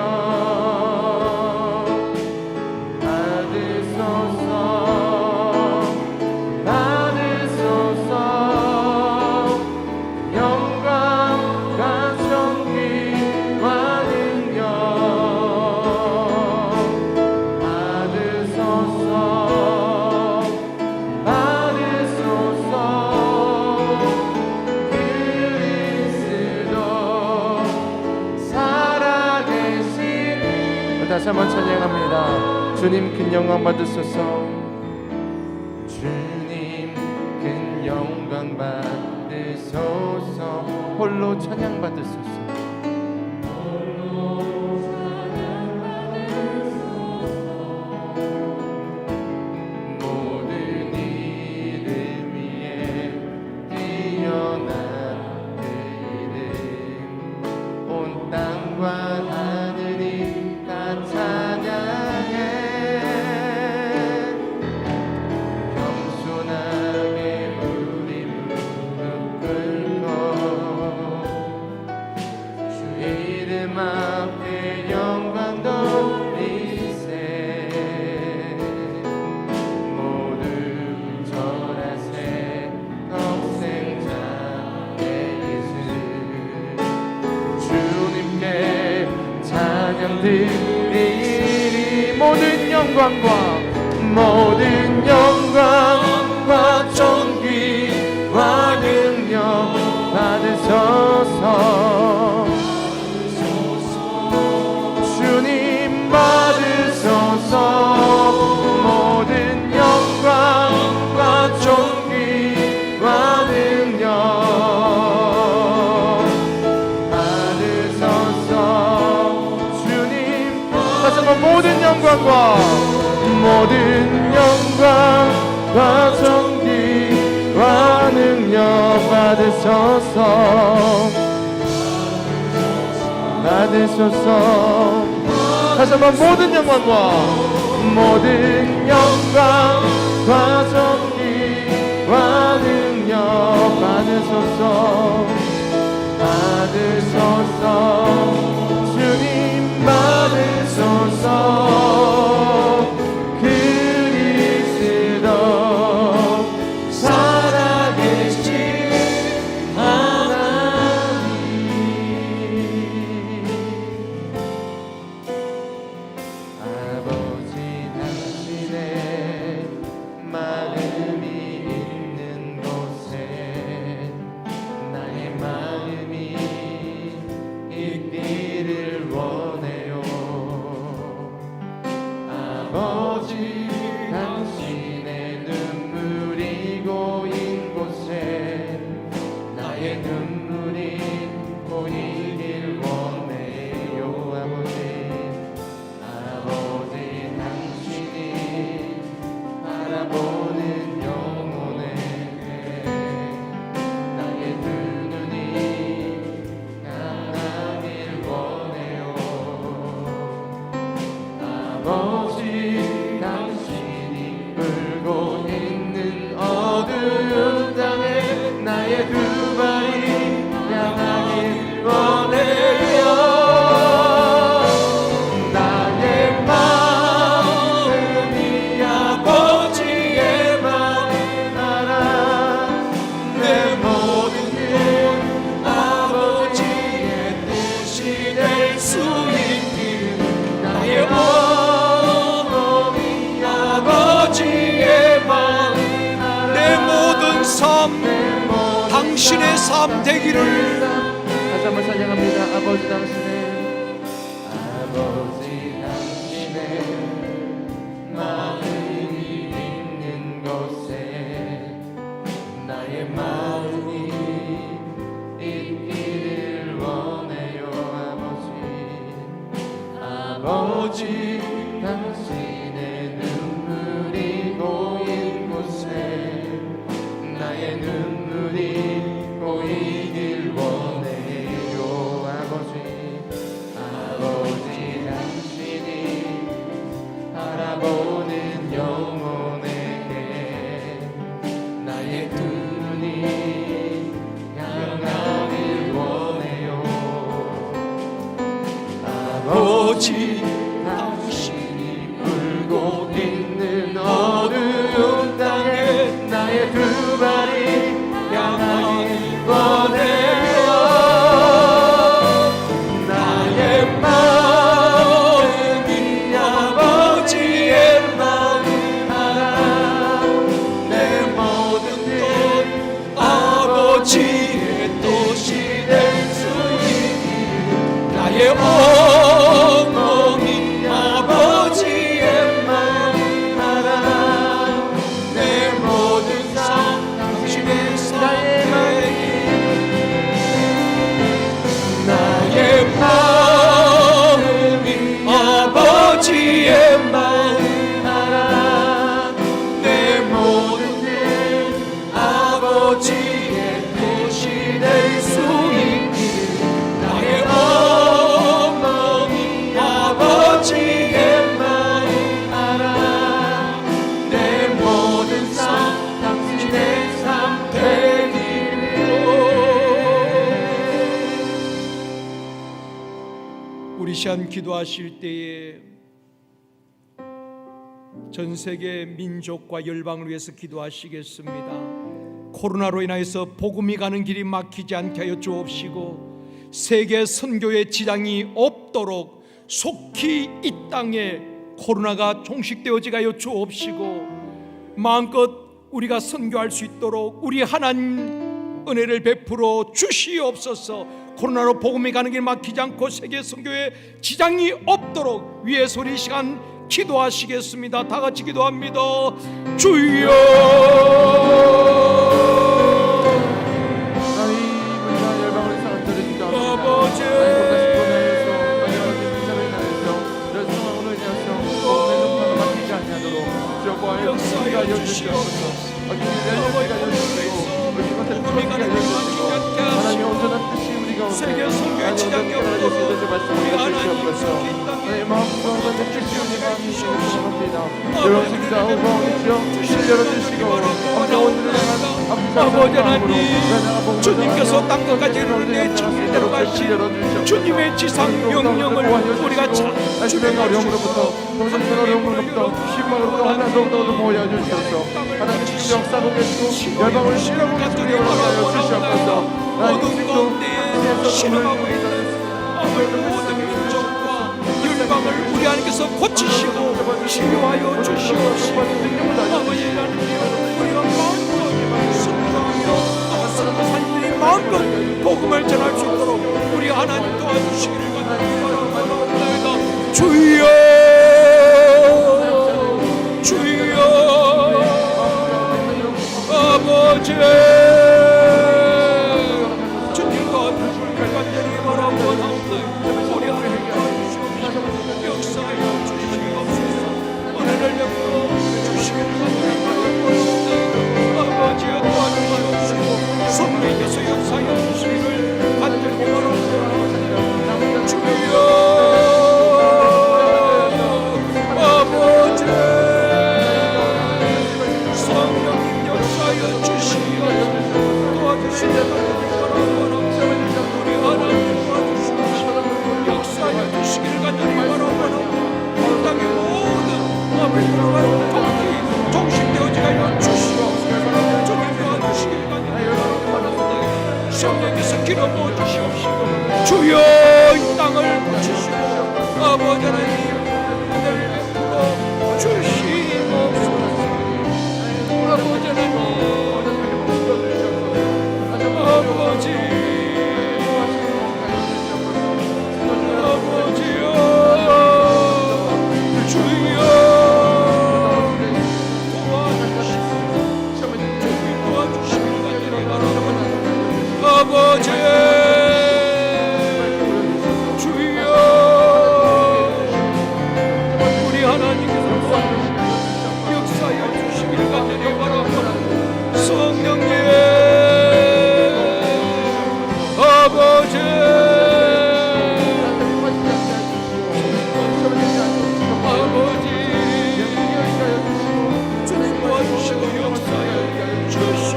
다시 한번 찬양합니다. 주님 큰 영광 받으소서. 주님 큰 영광 받으소서. 홀로 찬양 받으소서. 모든 이름 위에 뛰어난 그 이름, 온 땅과 하늘이 찬양해. 겸손하게 우리 무릎 꿇고 드리리 모든 영광과 존귀와 능력 받으소서. 주님 받으소서. 모든 영광과 존귀와 능력 받으소서. 주님 다시 한번 모든 영광과 존귀와 능력 받으소서. 다시 한번 모든 영광과 존귀와 능력 받으소서. 주님 받으소서. 그리스도 살아계신 하나님. 아버지 당신의 마음이 있는 곳에 나의 마음이 있기를 원해요. 아버지 당신의 눈물이 고인 곳에 나의 눈물이 고이길 원해요. 아버지 당신이 바라보는 영혼에게 나의 두 눈이 향하길 원해요. 아버지 당신이 울고 있는 어두운 땅에 나의 두 발이 향하길 원해요. 나의 마음이 아버지의 마음 알아. 내 모든 일 아버지의 뜻이 될 수 있기를 나의 어머니 아버지의 마음 내 모든 삶 당신의 삶 되기를. 다시 한번 찬양합니다. 아버지 당신의 마음이 있는 곳에 나의 마음이 있기를 원해요. 아버지 당신의 눈물이 고인 곳에 나의 눈물이 고이길 원해요. 아버지 당신이 바라보는 영혼에게 나의 두 눈이 향하길 원해요. 아버지 당신이 울고 있는 어두운 땅에 나의 두 발이 향하길 원해요. 나의 마음이 아버지의 마음 알아. 내 모든 것 아버지의 뜻이 될 수 있기를 나의 어머니 아버지의 마음 알아. 내 모든 삶 당신의 삶 나의 마음이 아버지의 마음 알아. 내 모든 일 아버지의 뜻이 될 수 있기를 나의 어머니 아버지의 마음 알아. 내 모든 삶 당신의 삶 되기를. 우리 시간 기도하실 때에 전 세계 민족과 열방을 위해서 기도하시겠습니다. 코로나로 인하여서 복음이 가는 길이 막히지 않게 하여 주옵시고 세계 선교의 지장이 없도록 속히 이 땅에 코로나가 종식되어지가요 주옵시고, 마음껏 우리가 선교할 수 있도록 우리 하나님 은혜를 베풀어 주시옵소서. 코로나로 복음이 가는 길 막히지 않고 세계 선교에 지장이 없도록 위에서 우리 시간 기도하시겠습니다. 다 같이 기도합니다. 주여, 아버지, 역사하여 주시옵소서. 복음이 가는 길 막히지 않게 하시고 세계 선교에 지장이 없도록 우리 하나님 속히 이 땅에 아버지 하나님, 주님께서 땅끝까지 이르는데 천리대로 가신 주님의 지상 명령을 우리가 잘 주님의 어려움으로부터 동성의 어려움으로부터 실망으로부터 하나님으로부터 보호하여 주시옵소서. 하나님 지금 역사하고 계시고 열방을 실험하고 계시옵소서. 모든 가운데에 신음하고 있는 아버지 모든 민족과 열방을 우리 하나님께서 고치시고 치유하여 주시옵시고, 아버지 하나님, 우리가 마음껏 순종하며 또 선교사님들이 마음껏 복음을 전할 수 있도록 우리 하나님 도와주시기를 간절히 바라옵나이다. 주여, 주여, 아버지, 주님과 주님을 간절히 바라옵나이다. 우리 하나님 도와주시옵소서. 역사하여 주시옵소서. 은혜를 베풀어 주시기를 간절히 바라옵나이다. 아버지여, 도와주시옵시고 성령께서 역사하여 주시기를 간절히 바라옵나이다. 주여, 아버지, 성령님 역사하여 주시옵소서. 도와주시기를 간절히 바라옵나이다. 우리 하나님 도와주시옵소서. 역사하여 주시기를 간절히 바라옵나이다. 이 땅의 모든 아버지 통치 종식되어지게 하여 주시옵소서. 주님 도와주시기를 간절히 바라옵나이다. 성령께서 기름 부어 주시옵시고 주여 이 땅을 고치시고 아버지 하나님 은혜를 베풀어 주시옵소서. 아버지 하나님, 아버지, 아버지여, 주여 도와주시기를 간절히 바라옵나이다. 아버지, 주여, 우리 하나님께서 역사하여 주시기를 간절히 바라옵나이다. 성령님, 아버지, 아버지, 주님 도와주시고 역사하여 주시옵소서.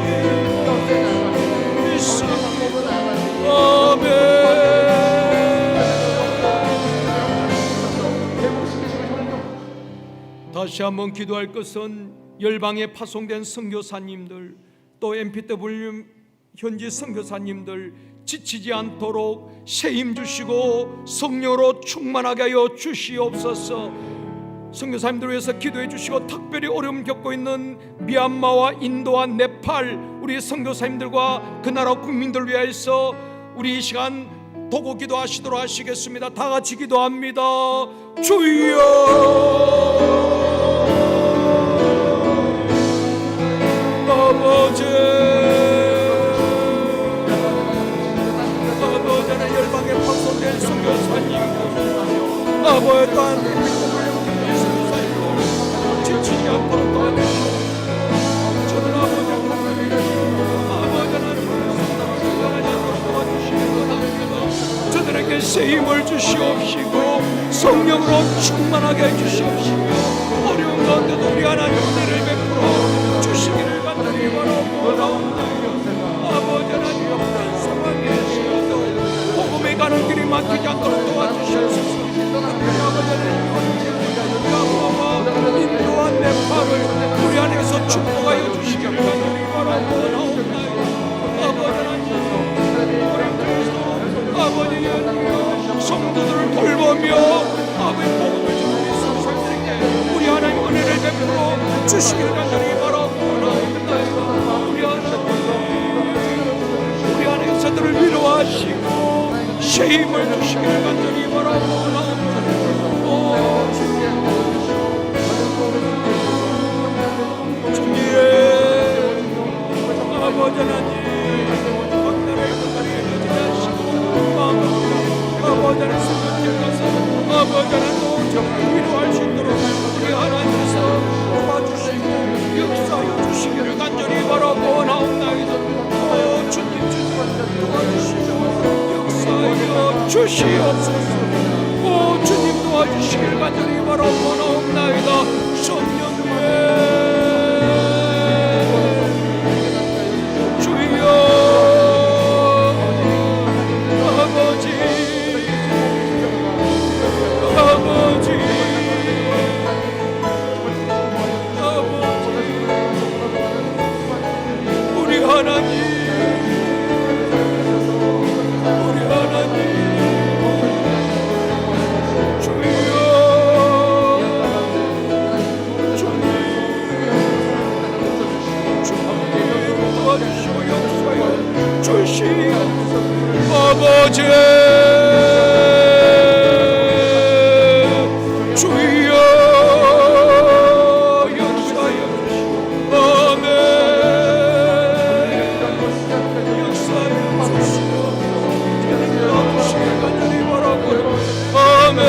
아멘. 다시 한번 기도할 것은 열방에 파송된 선교사님들, 또 MPW 현지 선교사님들 지치지 않도록 새 힘 주시고 성령으로 충만하게 하여 주시옵소서. 선교사님들을 위해서 기도해 주시고, 특별히 어려움 겪고 있는 미얀마와 인도와 네팔 우리 선교사님들과 그 나라 국민들 위해서 우리 이 시간 도고 기도하시도록 하시겠습니다. 다 같이 기도합니다. 주여, 아버지, 아버지는 열방에 파송된 선교사님들, 아버지 또한 선교사님들 지치지 않도록 도와주시고, 저는 아버지 아버지는 도와주시기 원합니다. 저들에게 새 힘을 주시옵시고 성령으로 충만하게 해주시옵시고, 어려운 가운데도 우리 하나님 은혜를 베풀어 주시기를 간절히 바라옵나이다. 아버지 하나님, 어떤 상황에 있어도 복음에 가는 길이 막히지 않도록 도와주시옵소서. 아버지 하나님, 미얀마와 인도와 네팔을 우리 안에서 축복하여 주시기를 간절히 바라옵나이다. 아버지 하나님, 아버지 성도들을 돌보며 주시기를 간절히 바라옵나이다. 우리 안에 역사들을 위로하시고 새 힘을 주시기를 간절히 바라옵나이다. 주님 아버지 하나님, 박나라의 것들이 해지하시고 아버지 하나님 성령님 가서 아버지 하나님 위로할 수 있도록 우리 하나님께서 도와주시고 역사하여 주시기를 간절히 바라옵나이다. 주님 도와주시고 역사하여 주시옵소서. 주님 도와주시기를 간절히 바라옵나이다. 성령님 주여 아버지 우리 하나님 주여 도와주시고 역사여 주시옵소서. 아버지 주여 역사여 주시옵소서. 아멘. 역사여 주시옵소서. 도와주시길 간절히 바라고요. 아멘.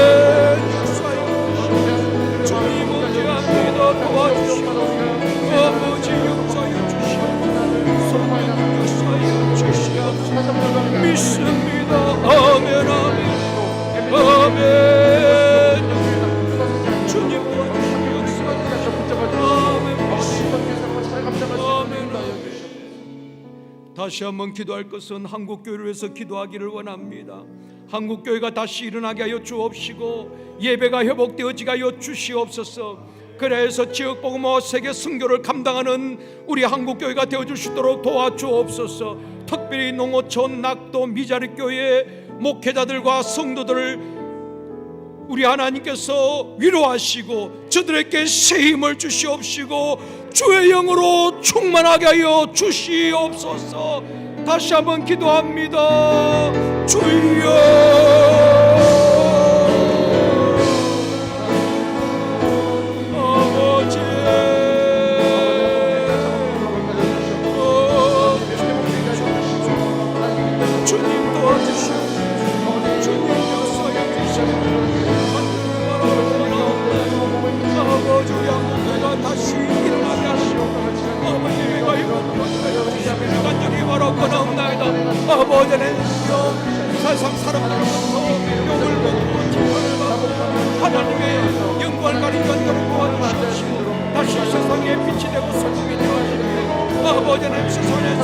역사여 주시옵소서. 주님 의지합니다. 도와주시고 아버지 역사여 주시옵소서. 역사여 주시옵소서. 믿습니다. 아멘 아멘 아멘. 주님 도와주시고 역사여 아멘 아멘. 다시 한번 기도할 것은 한국교회를 위해서 기도하기를 원합니다. 한국교회가 다시 일어나게 하여 주옵시고 예배가 회복되어지게 하여 주시옵소서. 그래서 지역복음화와 세계 선교를 감당하는 우리 한국교회가 되어줄 수 있도록 도와주옵소서. 특별히 농어촌, 낙도, 미자립교회 목회자들과 성도들을 우리 하나님께서 위로하시고 저들에게 새 힘을 주시옵시고 주의 영으로 충만하게 하여 주시옵소서. 다시 한번 기도합니다. 주여 다시 일어나게 하시오. 아버지가 간절히 바라옵나이다. 아버지 하나님여 세상 사람들로부터 욕을 먹고 질문을 받고 하나님의 영광을 가린 전도를 도와주시옵시고 다시 세상에 빛이 되고 소금이 되어주시고 아버지 하나님 세상에서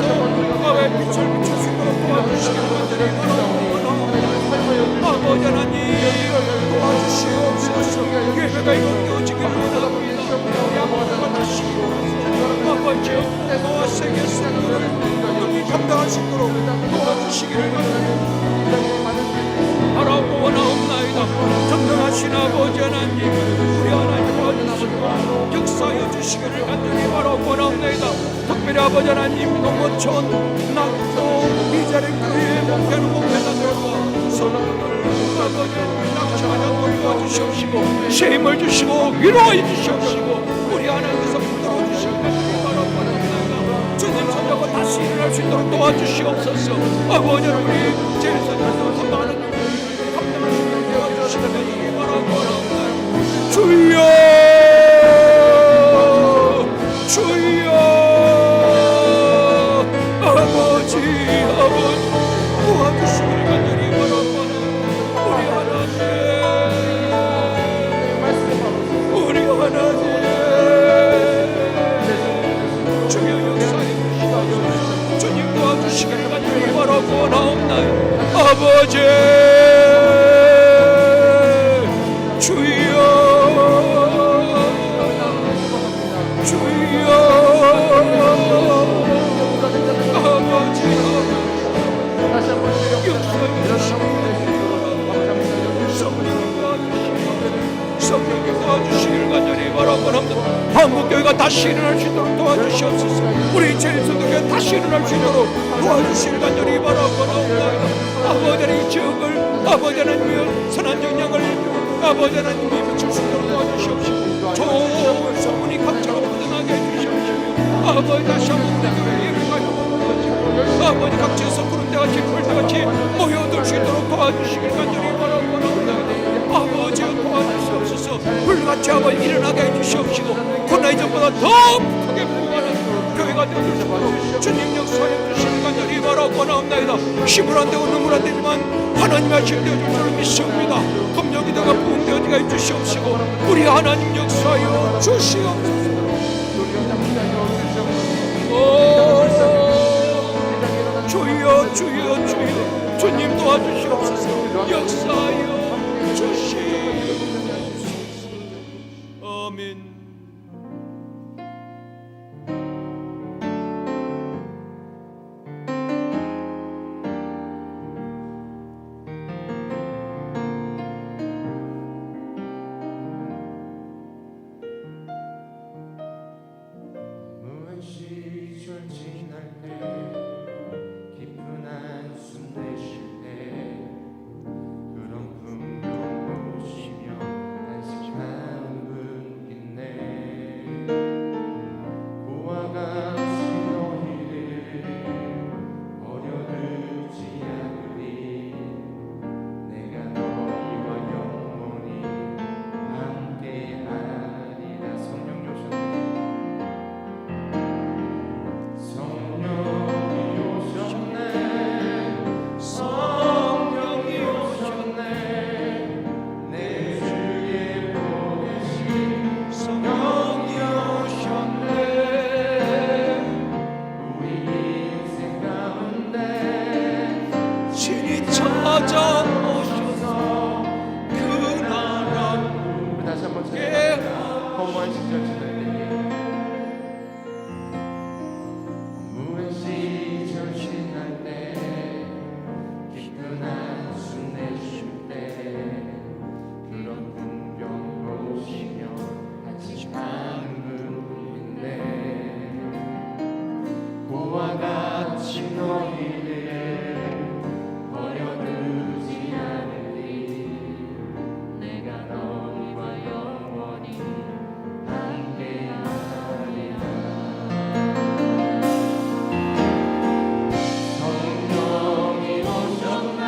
아버의 빛을 비출 수 있도록 도와주시기를 간절히 바라옵나이다. 아버지 하나님 도와주시옵소서. 예배가 이루어지기를 원합니다. 아버지 너와 세계 선교를 능히 감당할 수 있도록 도와주시기를 바라고 원하옵나이다. 전능하신 아버지 하나님 우리 하나님 도와주시고 역사하여 주시기를 간절히 바라고 원하옵나이다. 특별히 아버지 하나님 농어촌, 낙도, 미자립교회 목회는 목회자들과 성도들 아버지 낙심하여 도와주시옵시고 새 힘을 주시고 위로하여 주시옵시고 우리 하나님께서 붙들어 주시기를 바라고 원하옵나이다. 주님 손잡고 다시 일어날 수 있도록 도와주시옵소서. 아버지 우리 제사장에서 많은 감당할 수 있도록 도와주시기를 바라고 원하옵나이다. 주여 주여 아버지 도와주시기를 간절히 바라고 우리 하나님 주여 역사해 주시옵소서. 주님 도와주시기를 간절히 바라고 나옵나요. 아버지 주여 주여 아버지 역사해 주시옵소서. 성령님 도와주시기를 간절히 바라고 합니다. 한국교회가 다시 일어날 수 있도록 도와주시옵소서. 우리 제일소득에 다시 일어날 수 있도록 도와주시길 간절히 바라옵나이다. 아버지 하나님 이 지역을 아버지 하나님 선한 영향을 아버지 하나님이 미칠 수 있도록 도와주시옵시고 좋은 소문이 각처로 퍼져나게 해주시옵시고 아버지 다시 한번 우리 교회 예배가 아버지 각지에서 구름대같이 풀대같이 모여들 수 있도록 도와주시길 간절히 바라옵나이다. 아버지 도와주시옵소서. 불같이 아버지 일어나게 해주시옵시고 코로나 이전보다 더 크게 부흥하는 교회가 되어주시고 주님 역사해 주시길 간절히 바라옵나이다. 힘을 안 되고 눈물 안 되지만 하나님의 힘 되어줄 줄 믿습니다. 검역이 되고 부흥되어지게 해주시옵시고 우리 하나님 역사하여 주시옵소서. 주여 주여 주여 주님 도와주시옵소서. 역사하여 주시옵소서. 아멘. 시절 지날 때 깊은 한숨 내쉴 때 그런 풍경 보시며 안식하는 분 있네. 그와 같이 너희를 버려두지 않으리. 내가 너희와 영원히 함께하리라. 성령이 오셨네. 찾아오셔서 그 나라 다시 한번 찾아봅니다. 허무한 시절 지날 때 허무한 시절 지날 때 깊은 한숨 내쉴 때 그런 풍경 보시며 안식하는 분인데 그와 같이 너희를 버려두지 않으리. 내가 너희와 영원히 함께하리라. 성령이 오셨네.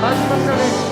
마지막 날에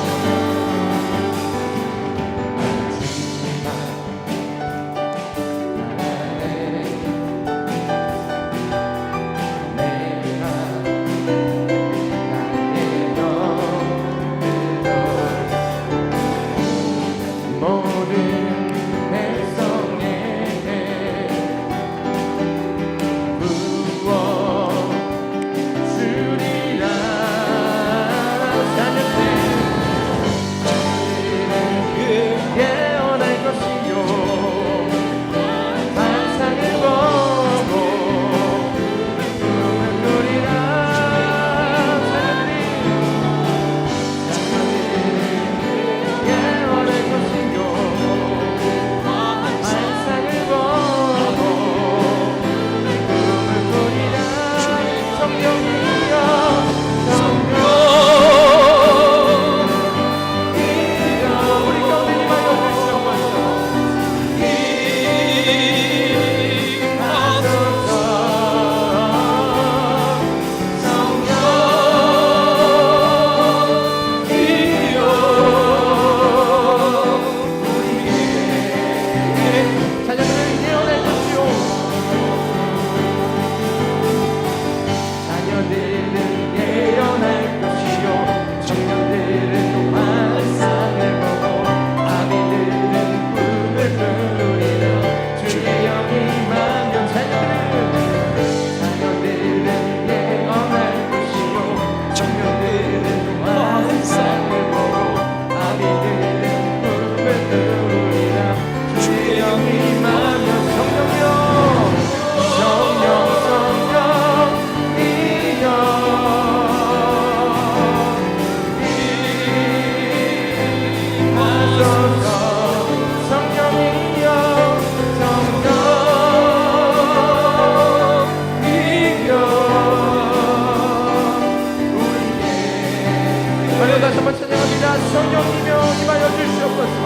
다시 한번 찬양합니다. 성령이며 임하여 주시옵소서.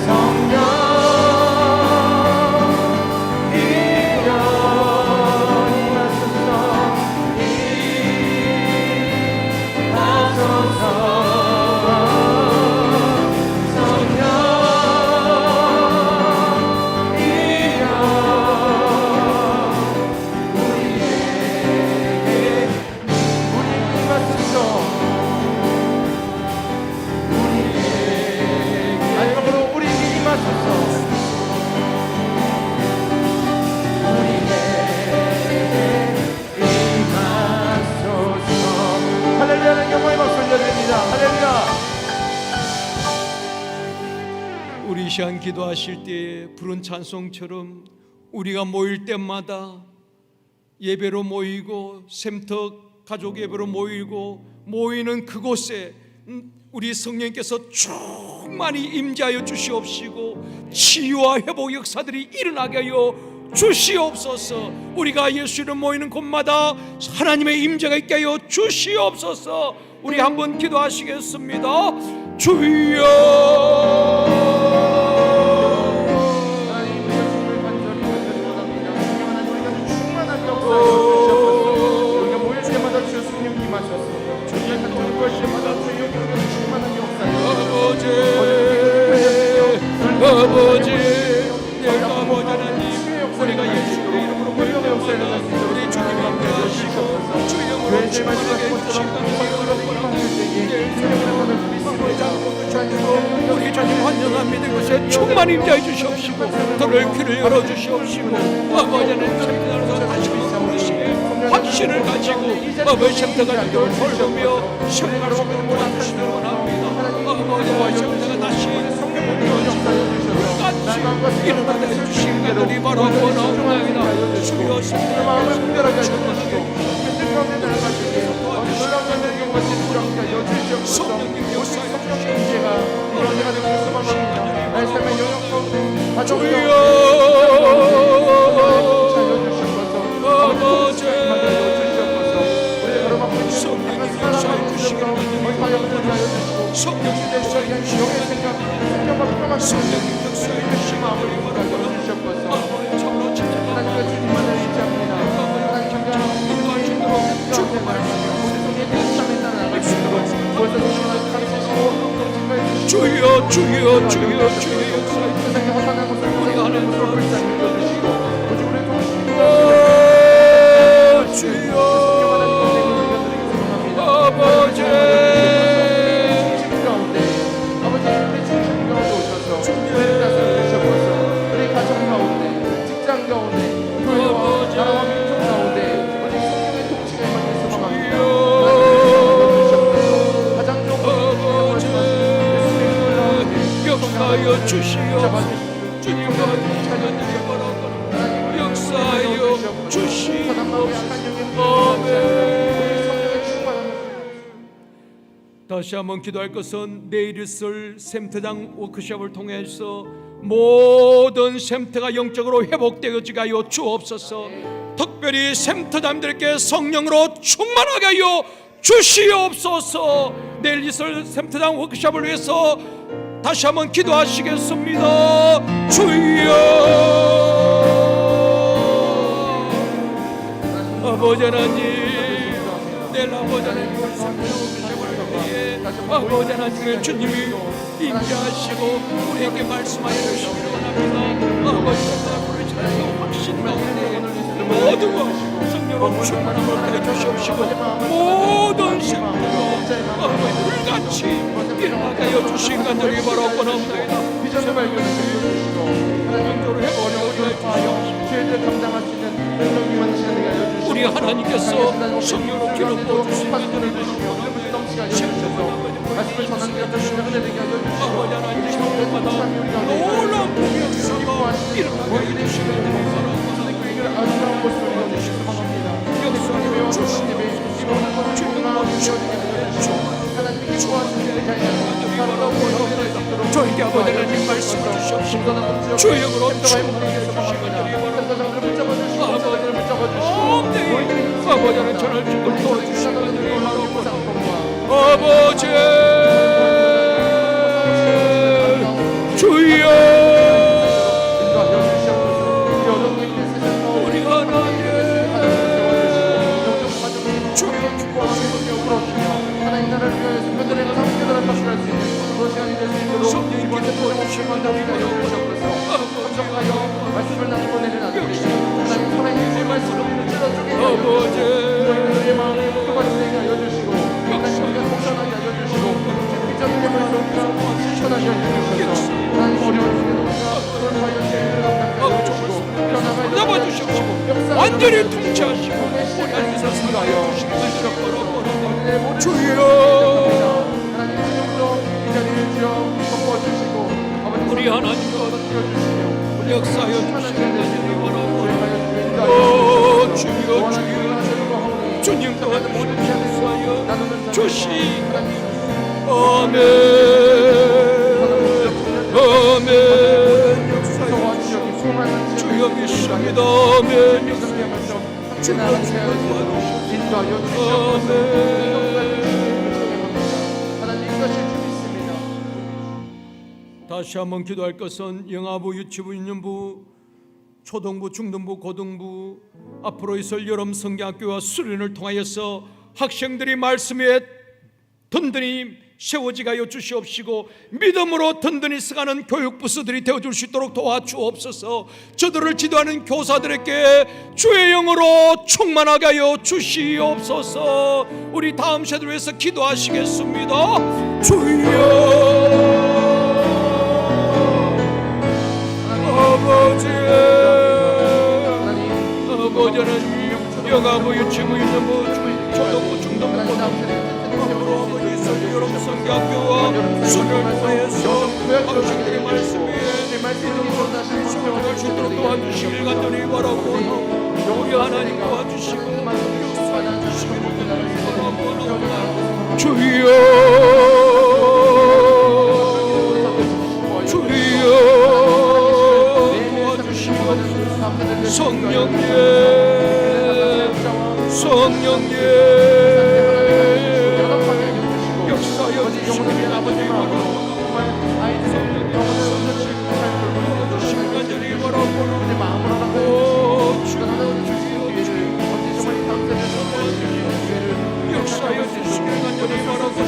성령이여 임하소서. 할렐루야는 영광의 박수 올려드립니다. 할렐루야. 우리 이 시간 기도하실 때 부른 찬송처럼 우리가 모일 때마다 예배로 모이고 샘터 가족 예배로 모이고 모이는 그곳에 우리 성령께서 충만히 임재하여 주시옵시고 치유와 회복 역사들이 일어나게 하여 주시옵소서. 우리가 예수 이름 모이는 곳마다 하나님의 임재가 있게 하여 주시옵소서. 우리 한번 기도하시겠습니다. 주여 아버지, 내가 모자라니 우리가 예수의 이름으로 모여서 우리 주님 앞에 하시고 주의 이름으로 충만하게 해주신 우리 주님 환영한 믿은 것에 충만 임재해 주시옵시고 들을 귀를 열어주시옵시고 아버지는 샘터에서 다시 한번 부르시게 확신을 가지고 아버지 샘터가 주도를 돌보며 생각할 수 있는 원한 주시길 원합니다. 아버지와 샘터가 다시 일어나게 해주시는 것들이 바로 원하옵나이다. 주여 성령의 마음을 분별하게 하시옵소서. 힘들 가운데 나아가시게 놀라운 영광과 여주시옵소서. 성령님 역사에 성령의 임재가 오늘 언제가 되고 소망합니다. 나의 삶의 영역과 가정과 주여 아버지 우리의 가로막고 있는 성령님 역사에 주시기를 성령님 역사에 주시기를 생명과 평안과 성령님 역사에 주시기를 마음을 주시옵소서. 참으로 하나님과 주님만을 의지합니다. 하나님 참견하고 인도하시도록 주님 말씀 우리 속에 내 삶에 따라 나갈 수 있도록 주여 주여 주여 역사하여 세상의 허탄한 곳을 우리 하나님 불쌍히 여겨주시고 오직 우리 동시에 주여 아버지 아버지 우리 중심 가운데 오셔서 우리를 다스리셔서 우리 가정 가운데 직장 가운데 교회와 나라와 민족 가운데 우리 성령의 통치가 임하길 소망합니다. 가장 좋은 역사하여 주시옵소서. 주님과 찬양드리기 바랍니다. 역사하여 주시옵소서. 아멘. 다시 한번 기도할 것은 내일 있을 샘터장 워크숍을 통해서 모든 샘터가 영적으로 회복되어지게 하여 주옵소서. 특별히 샘터장들께 성령으로 충만하게 하여 주시옵소서. 내일 있을 샘터장 워크숍을 위해서 다시 한번 기도하시겠습니다. 주여 아버지 하나님, 내일 아버지 하나님 아버지 하나님의 주님이 임재하시고 우리에게 말씀하여 주시기를 원합니다. 아버지 하나님 부르시는 확신 가운데 모두가 성령으로 충만함을 해주시옵시고 모든 생명으로 아버지 불같이 일어나게 하여 주신 간절히 바라옵나이다. 비전을 발견해 주시고 하나님께로 어려움을 하여 죄를 감당할 수 있는 능력이 만드시는 게 알려주시고 우리 하나님께서 성령으로 기름 부어주신 간절히 말씀을 전하는 게 주시는 은혜를 알려주시고 아버지 하나님 성령마다 놀라운 공역사가 일어나게 하여 주시기를 바라옵나이다. 아름다운 모습을 보여주시기 바랍니다. 역사하여 주시옵소서. 하나님께 좋아하시는 저에게 아버지 하나님 말씀을 주시옵시고 주역으로 충만하게 해주시기를 아버지 하나님 전할 주를 도와주시기를 아버지 주여 우리 하나님 주여 하나님 나라를 위하여서 그들의 가장 깨달은 것을 할 수 있는 그런 시간이 될 수 있도록 성령님께 이번에 보여주시면 우리가 여주셨소서 감정하여 말씀을 나누고 내는 아들들이 하나님 살아있는 말씀으로 찔러주게 아버지 너희들의 마음에 묵혀받으게 하여 주시고 하나님 우리가 동산하게 하여 주시고 비전의 말씀 실천하게 하여 주셔서 하나님 어려운 중에도 우리가 그런 하여 죄를 감당하여 주시고 잡아주시옵시고 완전히 통치하시고 우리 안에서 살아요 주여 하나님 지금도 이 자리를 주여 덮어주시고 우리 하나님과 띄워주시며 역사하여 주시기를 바랍니다. 오 주여 주여 주님 또한 모든 역사하여 주시 아멘 아멘 주여 믿습니다 아멘 다시 한번 기도할 것은 영아부, 유치부, 유년부, 초등부, 중등부, 고등부 앞으로 있을 여름 성경학교와 수련을 통하여서 학생들이 말씀에 든든히 세워지게 하여 주시옵시고 믿음으로 든든히 서가는 교육부서들이 되어줄 수 있도록 도와주옵소서. 저들을 지도하는 교사들에게 주의 영으로 충만하게 하여 주시옵소서. 우리 다음 세대를 위해서 기도하시겠습니다. 주여 아버지 하나님 영아부, 유치부, 유년부, 초등부, 중등부, 고등부 아버지 여러분 성경학교와 수련을 통해서 당신들의 말씀에 믿음으로 수 있도록 도와주시길 간절히 바라고 우리 하나님 도와주시고 역사해주시기를 바라옵나이다. 주여 성령님 역사여 주시기를 아버지 간절히 바라고 역사여 주시기를 간절히 바라고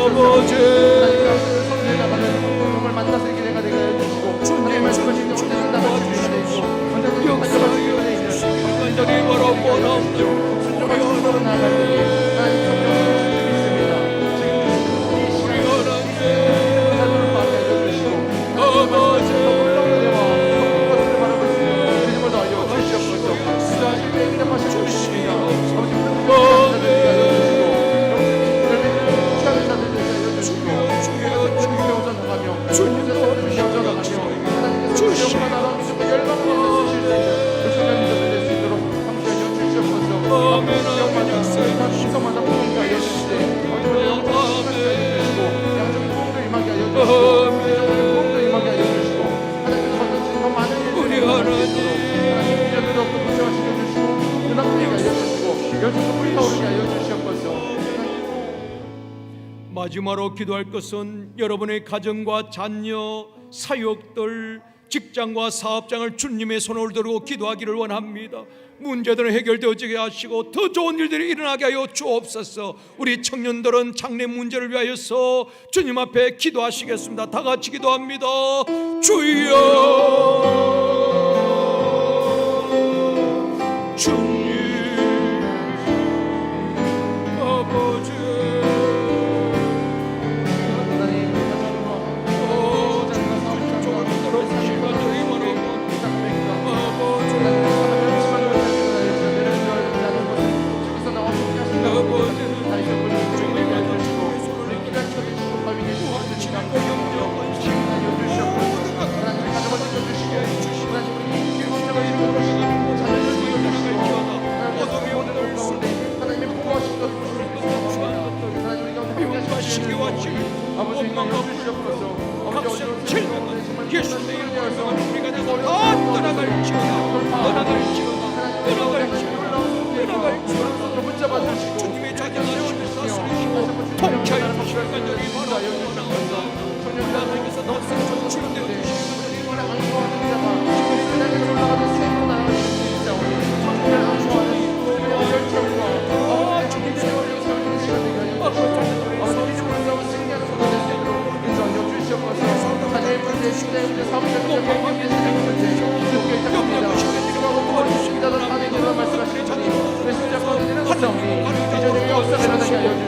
아버지 성령의 나가는 정말 만나서 이렇게 내가 해주시고 하나님의 말씀하신 언제든 나가는 주님이 되시고 언제든 역사하여 주시기 간절히 바라보나 순종한 정도로 나아갈 때에 하나님 성령을 믿습니다. 지금 이 시간에 하나님을 받게 해주시고 아버지 올라오는 것들을 바라볼 수 있는 믿음을 더하여 주시옵소서. 주하실 때 응답하실 주십니다. 아버지 마지막으로 기도할 것은 여러분의 가정과 자녀, 사역들, 직장과 사업장을 주님의 손에 올려두고 기도하기를 원합니다. 문제들은 해결되어지게 하시고 더 좋은 일들이 일어나게 하여 주옵소서. 우리 청년들은 장래 문제를 위하여서 주님 앞에 기도하시겠습니다. 다 같이 기도합니다. 주여, 주님, 아버지,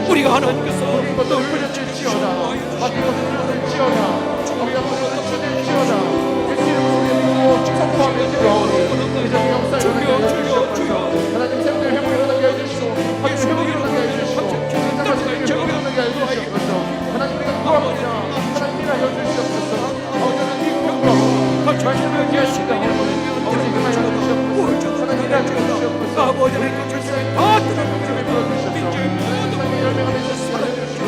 우리가 하나님께서 하나님 생명의 회복이 일어나게 해주시고 회복이 일어나게 해주시고 하나님 우리가 구합니다. 하나님 일하여 주시옵소서. 아버지는 이 공과 말씀을 기하시다. 아버지 일하여 주시옵소서. 하나님 일하여 주시옵소서. 아버지는 다 들어주시옵소서. 하나님 열매가 되셨으면 알려주시고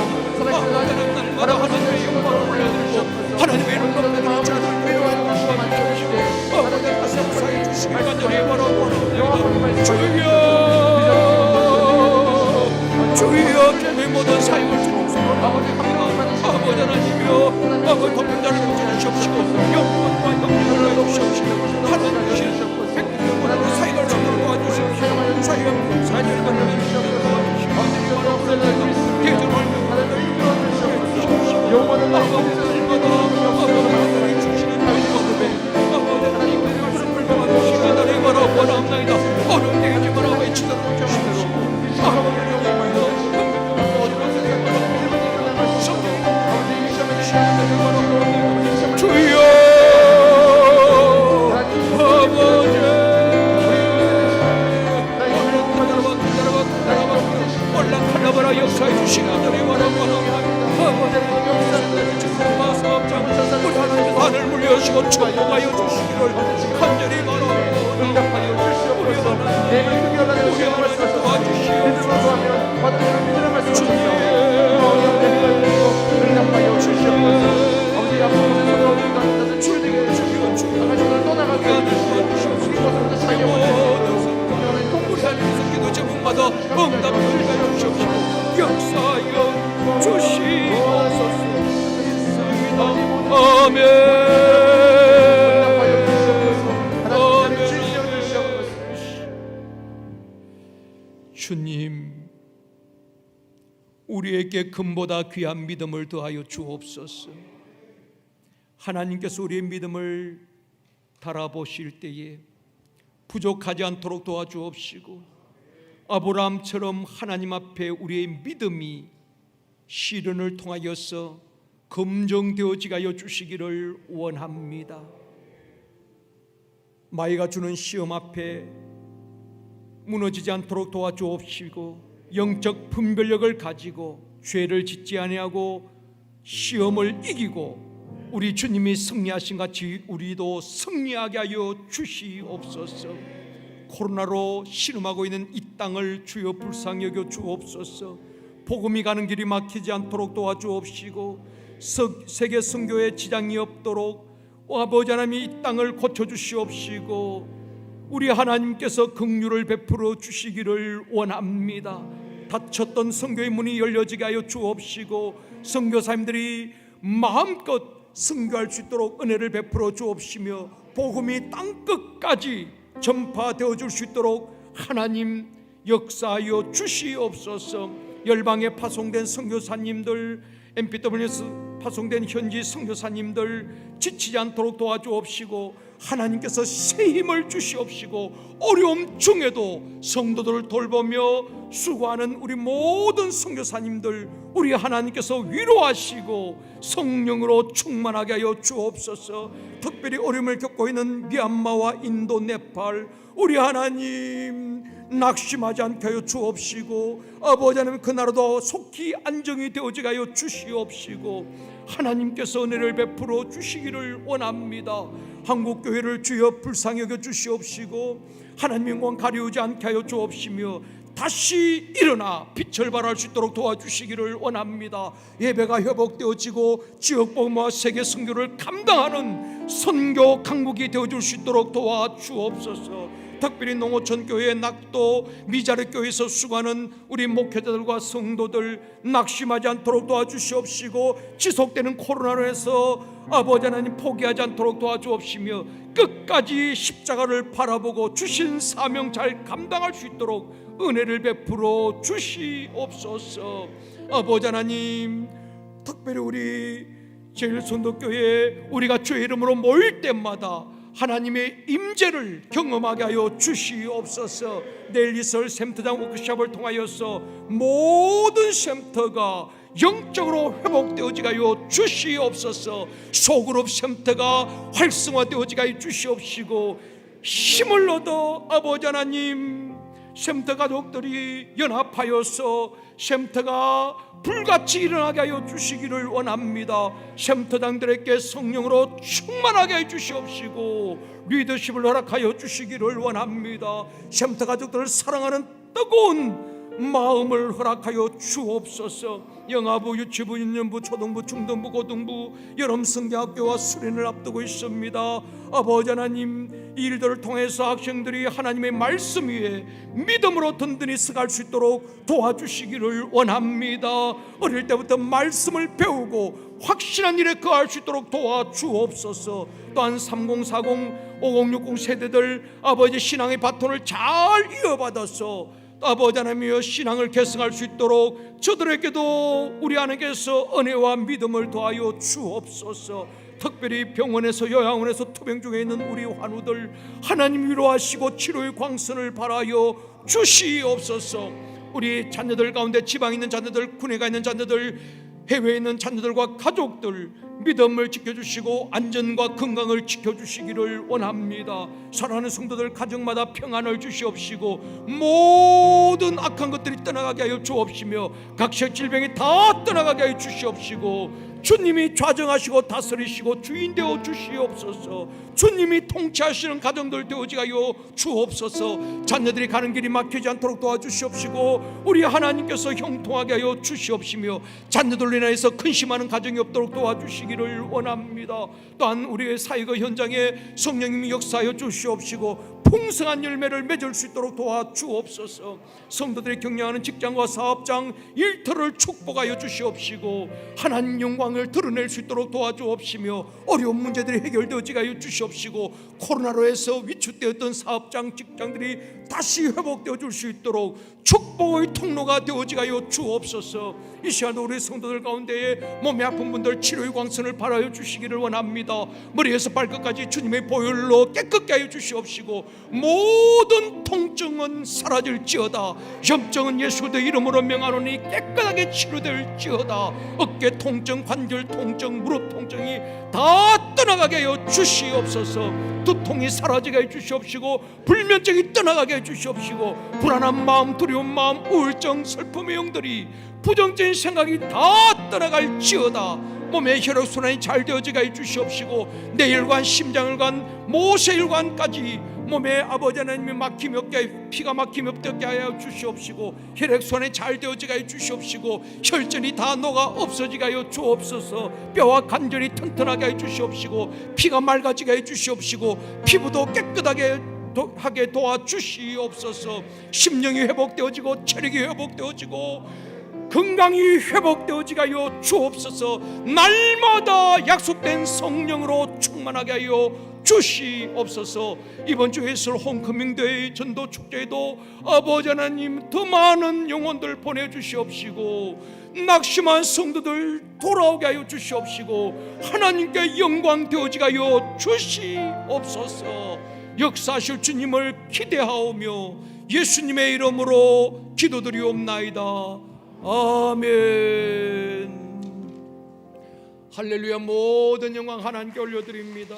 하나님의 하나님의 이름으로 주여 주의 모든 사역을 주옵소서. 아버지 하나님이여 아버지 독자를 주시옵시고 영원과 영원을 주시옵시고 하나님 백성으로 사역을 도와주십시오. 사역 사역을 도와주십시오. 대전을 영원한 역사해 주시기 하나님 하늘 물려주시고 축복하여 주시기를 간절히 바라옵니다. 응답하여 주시옵소서. 내 믿음이 올라가는 시간을 말씀하소서. 믿음을 구하면 받으시는 믿음을 말씀하소서. 응답하여 주시옵소서. 아버지 앞으로 서로가 치유되게 해주시고 가족을 떠나가게 해주시고 이곳으로부터 자기 원하는 우리 하나님께서 기도 제목마다 응답을 주시옵시고 역사하여 주시옵소서. 아멘. 주님, 우리에게 금보다 귀한 믿음을 더하여 주옵소서. 하나님께서 우리의 믿음을 달아보실 때에 부족하지 않도록 도와주옵시고, 아브라함처럼 하나님 앞에 우리의 믿음이 시련을 통하여서 검증되어지게 하여 주시기를 원합니다. 마귀가 주는 시험 앞에 무너지지 않도록 도와주옵시고, 영적 분별력을 가지고 죄를 짓지 아니하고 시험을 이기고 우리 주님이 승리하신 같이 우리도 승리하게 하여 주시옵소서. 코로나로 신음하고 있는 이 땅을 주여 불쌍히 여겨 주옵소서. 복음이 가는 길이 막히지 않도록 도와주옵시고, 세계 선교에 지장이 없도록 아버지 하나님 이 땅을 고쳐주시옵시고, 우리 하나님께서 긍휼을 베풀어 주시기를 원합니다. 닫혔던 선교의 문이 열려지게 하여 주옵시고, 선교사님들이 마음껏 선교할 수 있도록 은혜를 베풀어 주옵시며, 복음이 땅끝까지 전파되어 줄 수 있도록 하나님 역사하여 주시옵소서. 열방에 파송된 선교사님들, MPW에서 파송된 현지 선교사님들 지치지 않도록 도와주옵시고, 하나님께서 새 힘을 주시옵시고, 어려움 중에도 성도들을 돌보며 수고하는 우리 모든 선교사님들 우리 하나님께서 위로하시고 성령으로 충만하게 하여 주옵소서. 특별히 어려움을 겪고 있는 미얀마와 인도, 네팔 우리 하나님 낙심하지 않게 하여 주옵시고, 아버지 하나님 그 나라도 속히 안정이 되어지게 하여 주시옵시고, 하나님께서 은혜를 베풀어 주시기를 원합니다. 한국교회를 주여 불쌍히 여겨 주시옵시고, 하나님의 영광 가리우지 않게 하여 주옵시며, 다시 일어나 빛을 발할 수 있도록 도와주시기를 원합니다. 예배가 회복되어지고 지역복음화 세계 선교를 감당하는 선교 강국이 되어줄 수 있도록 도와주옵소서. 특별히 농어촌 교회, 낙도, 미자르 교회에서 수고하는 우리 목회자들과 성도들 낙심하지 않도록 도와주시옵시고, 지속되는 코로나로 해서 아버지 하나님 포기하지 않도록 도와주옵시며, 끝까지 십자가를 바라보고 주신 사명 잘 감당할 수 있도록 은혜를 베풀어 주시옵소서. 아버지 하나님, 특별히 우리 제일선도교회 우리가 주의 이름으로 모일 때마다 하나님의 임재를 경험하게 하여 주시옵소서. 내일 있을 샘터장 워크숍을 통하여서 모든 샘터가 영적으로 회복되어지게 하여 주시옵소서. 소그룹 샘터가 활성화되어지게 하여 주시옵시고, 힘을 얻어 아버지 하나님 샘터 가족들이 연합하여서 샘터가 불같이 일어나게 하여 주시기를 원합니다. 샘터장들에게 성령으로 충만하게 해 주시옵시고, 리더십을 허락하여 주시기를 원합니다. 샘터 가족들을 사랑하는 뜨거운 마음을 허락하여 주옵소서. 영아부, 유치부, 유년부, 초등부, 중등부, 고등부 여름 성경학교와 수련을 앞두고 있습니다. 아버지 하나님, 이 일들을 통해서 학생들이 하나님의 말씀 위에 믿음으로 든든히 서갈 수 있도록 도와주시기를 원합니다. 어릴 때부터 말씀을 배우고 확실한 일에 거할 수 있도록 도와주옵소서. 또한 3040, 5060 세대들 아버지 신앙의 바톤을 잘 이어받아서 아버지 하나님이여 신앙을 계승할 수 있도록 저들에게도 우리 하나님께서 은혜와 믿음을 더하여 주옵소서. 특별히 병원에서 요양원에서 투병 중에 있는 우리 환우들 하나님 위로하시고 치료의 광선을 발하여 주시옵소서. 우리 자녀들 가운데 지방에 있는 자녀들, 군에 가 있는 자녀들, 해외에 있는 자녀들과 가족들 믿음을 지켜주시고 안전과 건강을 지켜주시기를 원합니다. 사랑하는 성도들 가정마다 평안을 주시옵시고, 모든 악한 것들이 떠나가게 하여 주옵시며, 각색 질병이 다 떠나가게 하여 주시옵시고, 주님이 좌정하시고 다스리시고 주인 되어 주시옵소서. 주님이 통치하시는 가정들 되어지게 하여 주옵소서. 자녀들이 가는 길이 막히지 않도록 도와주시옵시고, 우리 하나님께서 형통하게 하여 주시옵시며, 자녀들로 인하여서 근심하는 가정이 없도록 도와주시기를 원합니다. 또한 우리의 사역의 현장에 성령님이 역사하여 주시옵시고, 풍성한 열매를 맺을 수 있도록 도와주옵소서. 성도들이 경영하는 직장과 사업장 일터를 축복하여 주시옵시고, 하나님 영광을 드러낼 수 있도록 도와주옵시며, 어려운 문제들이 해결되어지게 하여 주시옵시고, 코로나로 해서 위축되었던 사업장 직장들이 다시 회복되어 줄 수 있도록 축복의 통로가 되어지가요 주옵소서. 이 시간도 우리 성도들 가운데에 몸이 아픈 분들 치료의 광선을 발하여 주시기를 원합니다. 머리에서 발끝까지 주님의 보혈로 깨끗게 하여 주시옵시고 모든 통증은 사라질지어다. 염증은 예수 그리스도의 이름으로 명하노니 깨끗하게 치료될지어다. 어깨 통증, 관절 통증, 무릎 통증이 다 떠나가게 하여 주시옵소서. 두통이 사라지게 해 주시옵시고 불면증이 떠나가게 해 주시옵시고 불안한 마음, 두려운 마음, 우울증, 슬픔의 영들이 부정적인 생각이 다 떠나갈지어다. 몸의 혈액순환이 잘 되어지게 해 주시옵시고 뇌혈관, 심장혈관, 모세혈관까지 몸에 아버지 하나님이 막힘이 없게, 피가 막힘이 없게 하여 주시옵시고 혈액순환이 잘 되어지게 하여 주시옵시고 혈전이 다 녹아 없어지게 하여 주옵소서. 뼈와 관절이 튼튼하게 하여 주시옵시고 피가 맑아지게 하여 주시옵시고 피부도 깨끗하게 하게 도와주시옵소서. 심령이 회복되어지고 체력이 회복되어지고 건강이 회복되어지게 하여 주옵소서. 날마다 약속된 성령으로 충만하게 하여 주시옵소서. 이번 주 예술 홈커밍데이 전도 축제에도 아버지 하나님 더 많은 영혼들 보내주시옵시고 낙심한 성도들 돌아오게 하여 주시옵시고 하나님께 영광 되어지게 하여 주시옵소서. 역사하실 주님을 기대하오며 예수님의 이름으로 기도드리옵나이다. 아멘. 할렐루야. 모든 영광 하나님께 올려드립니다.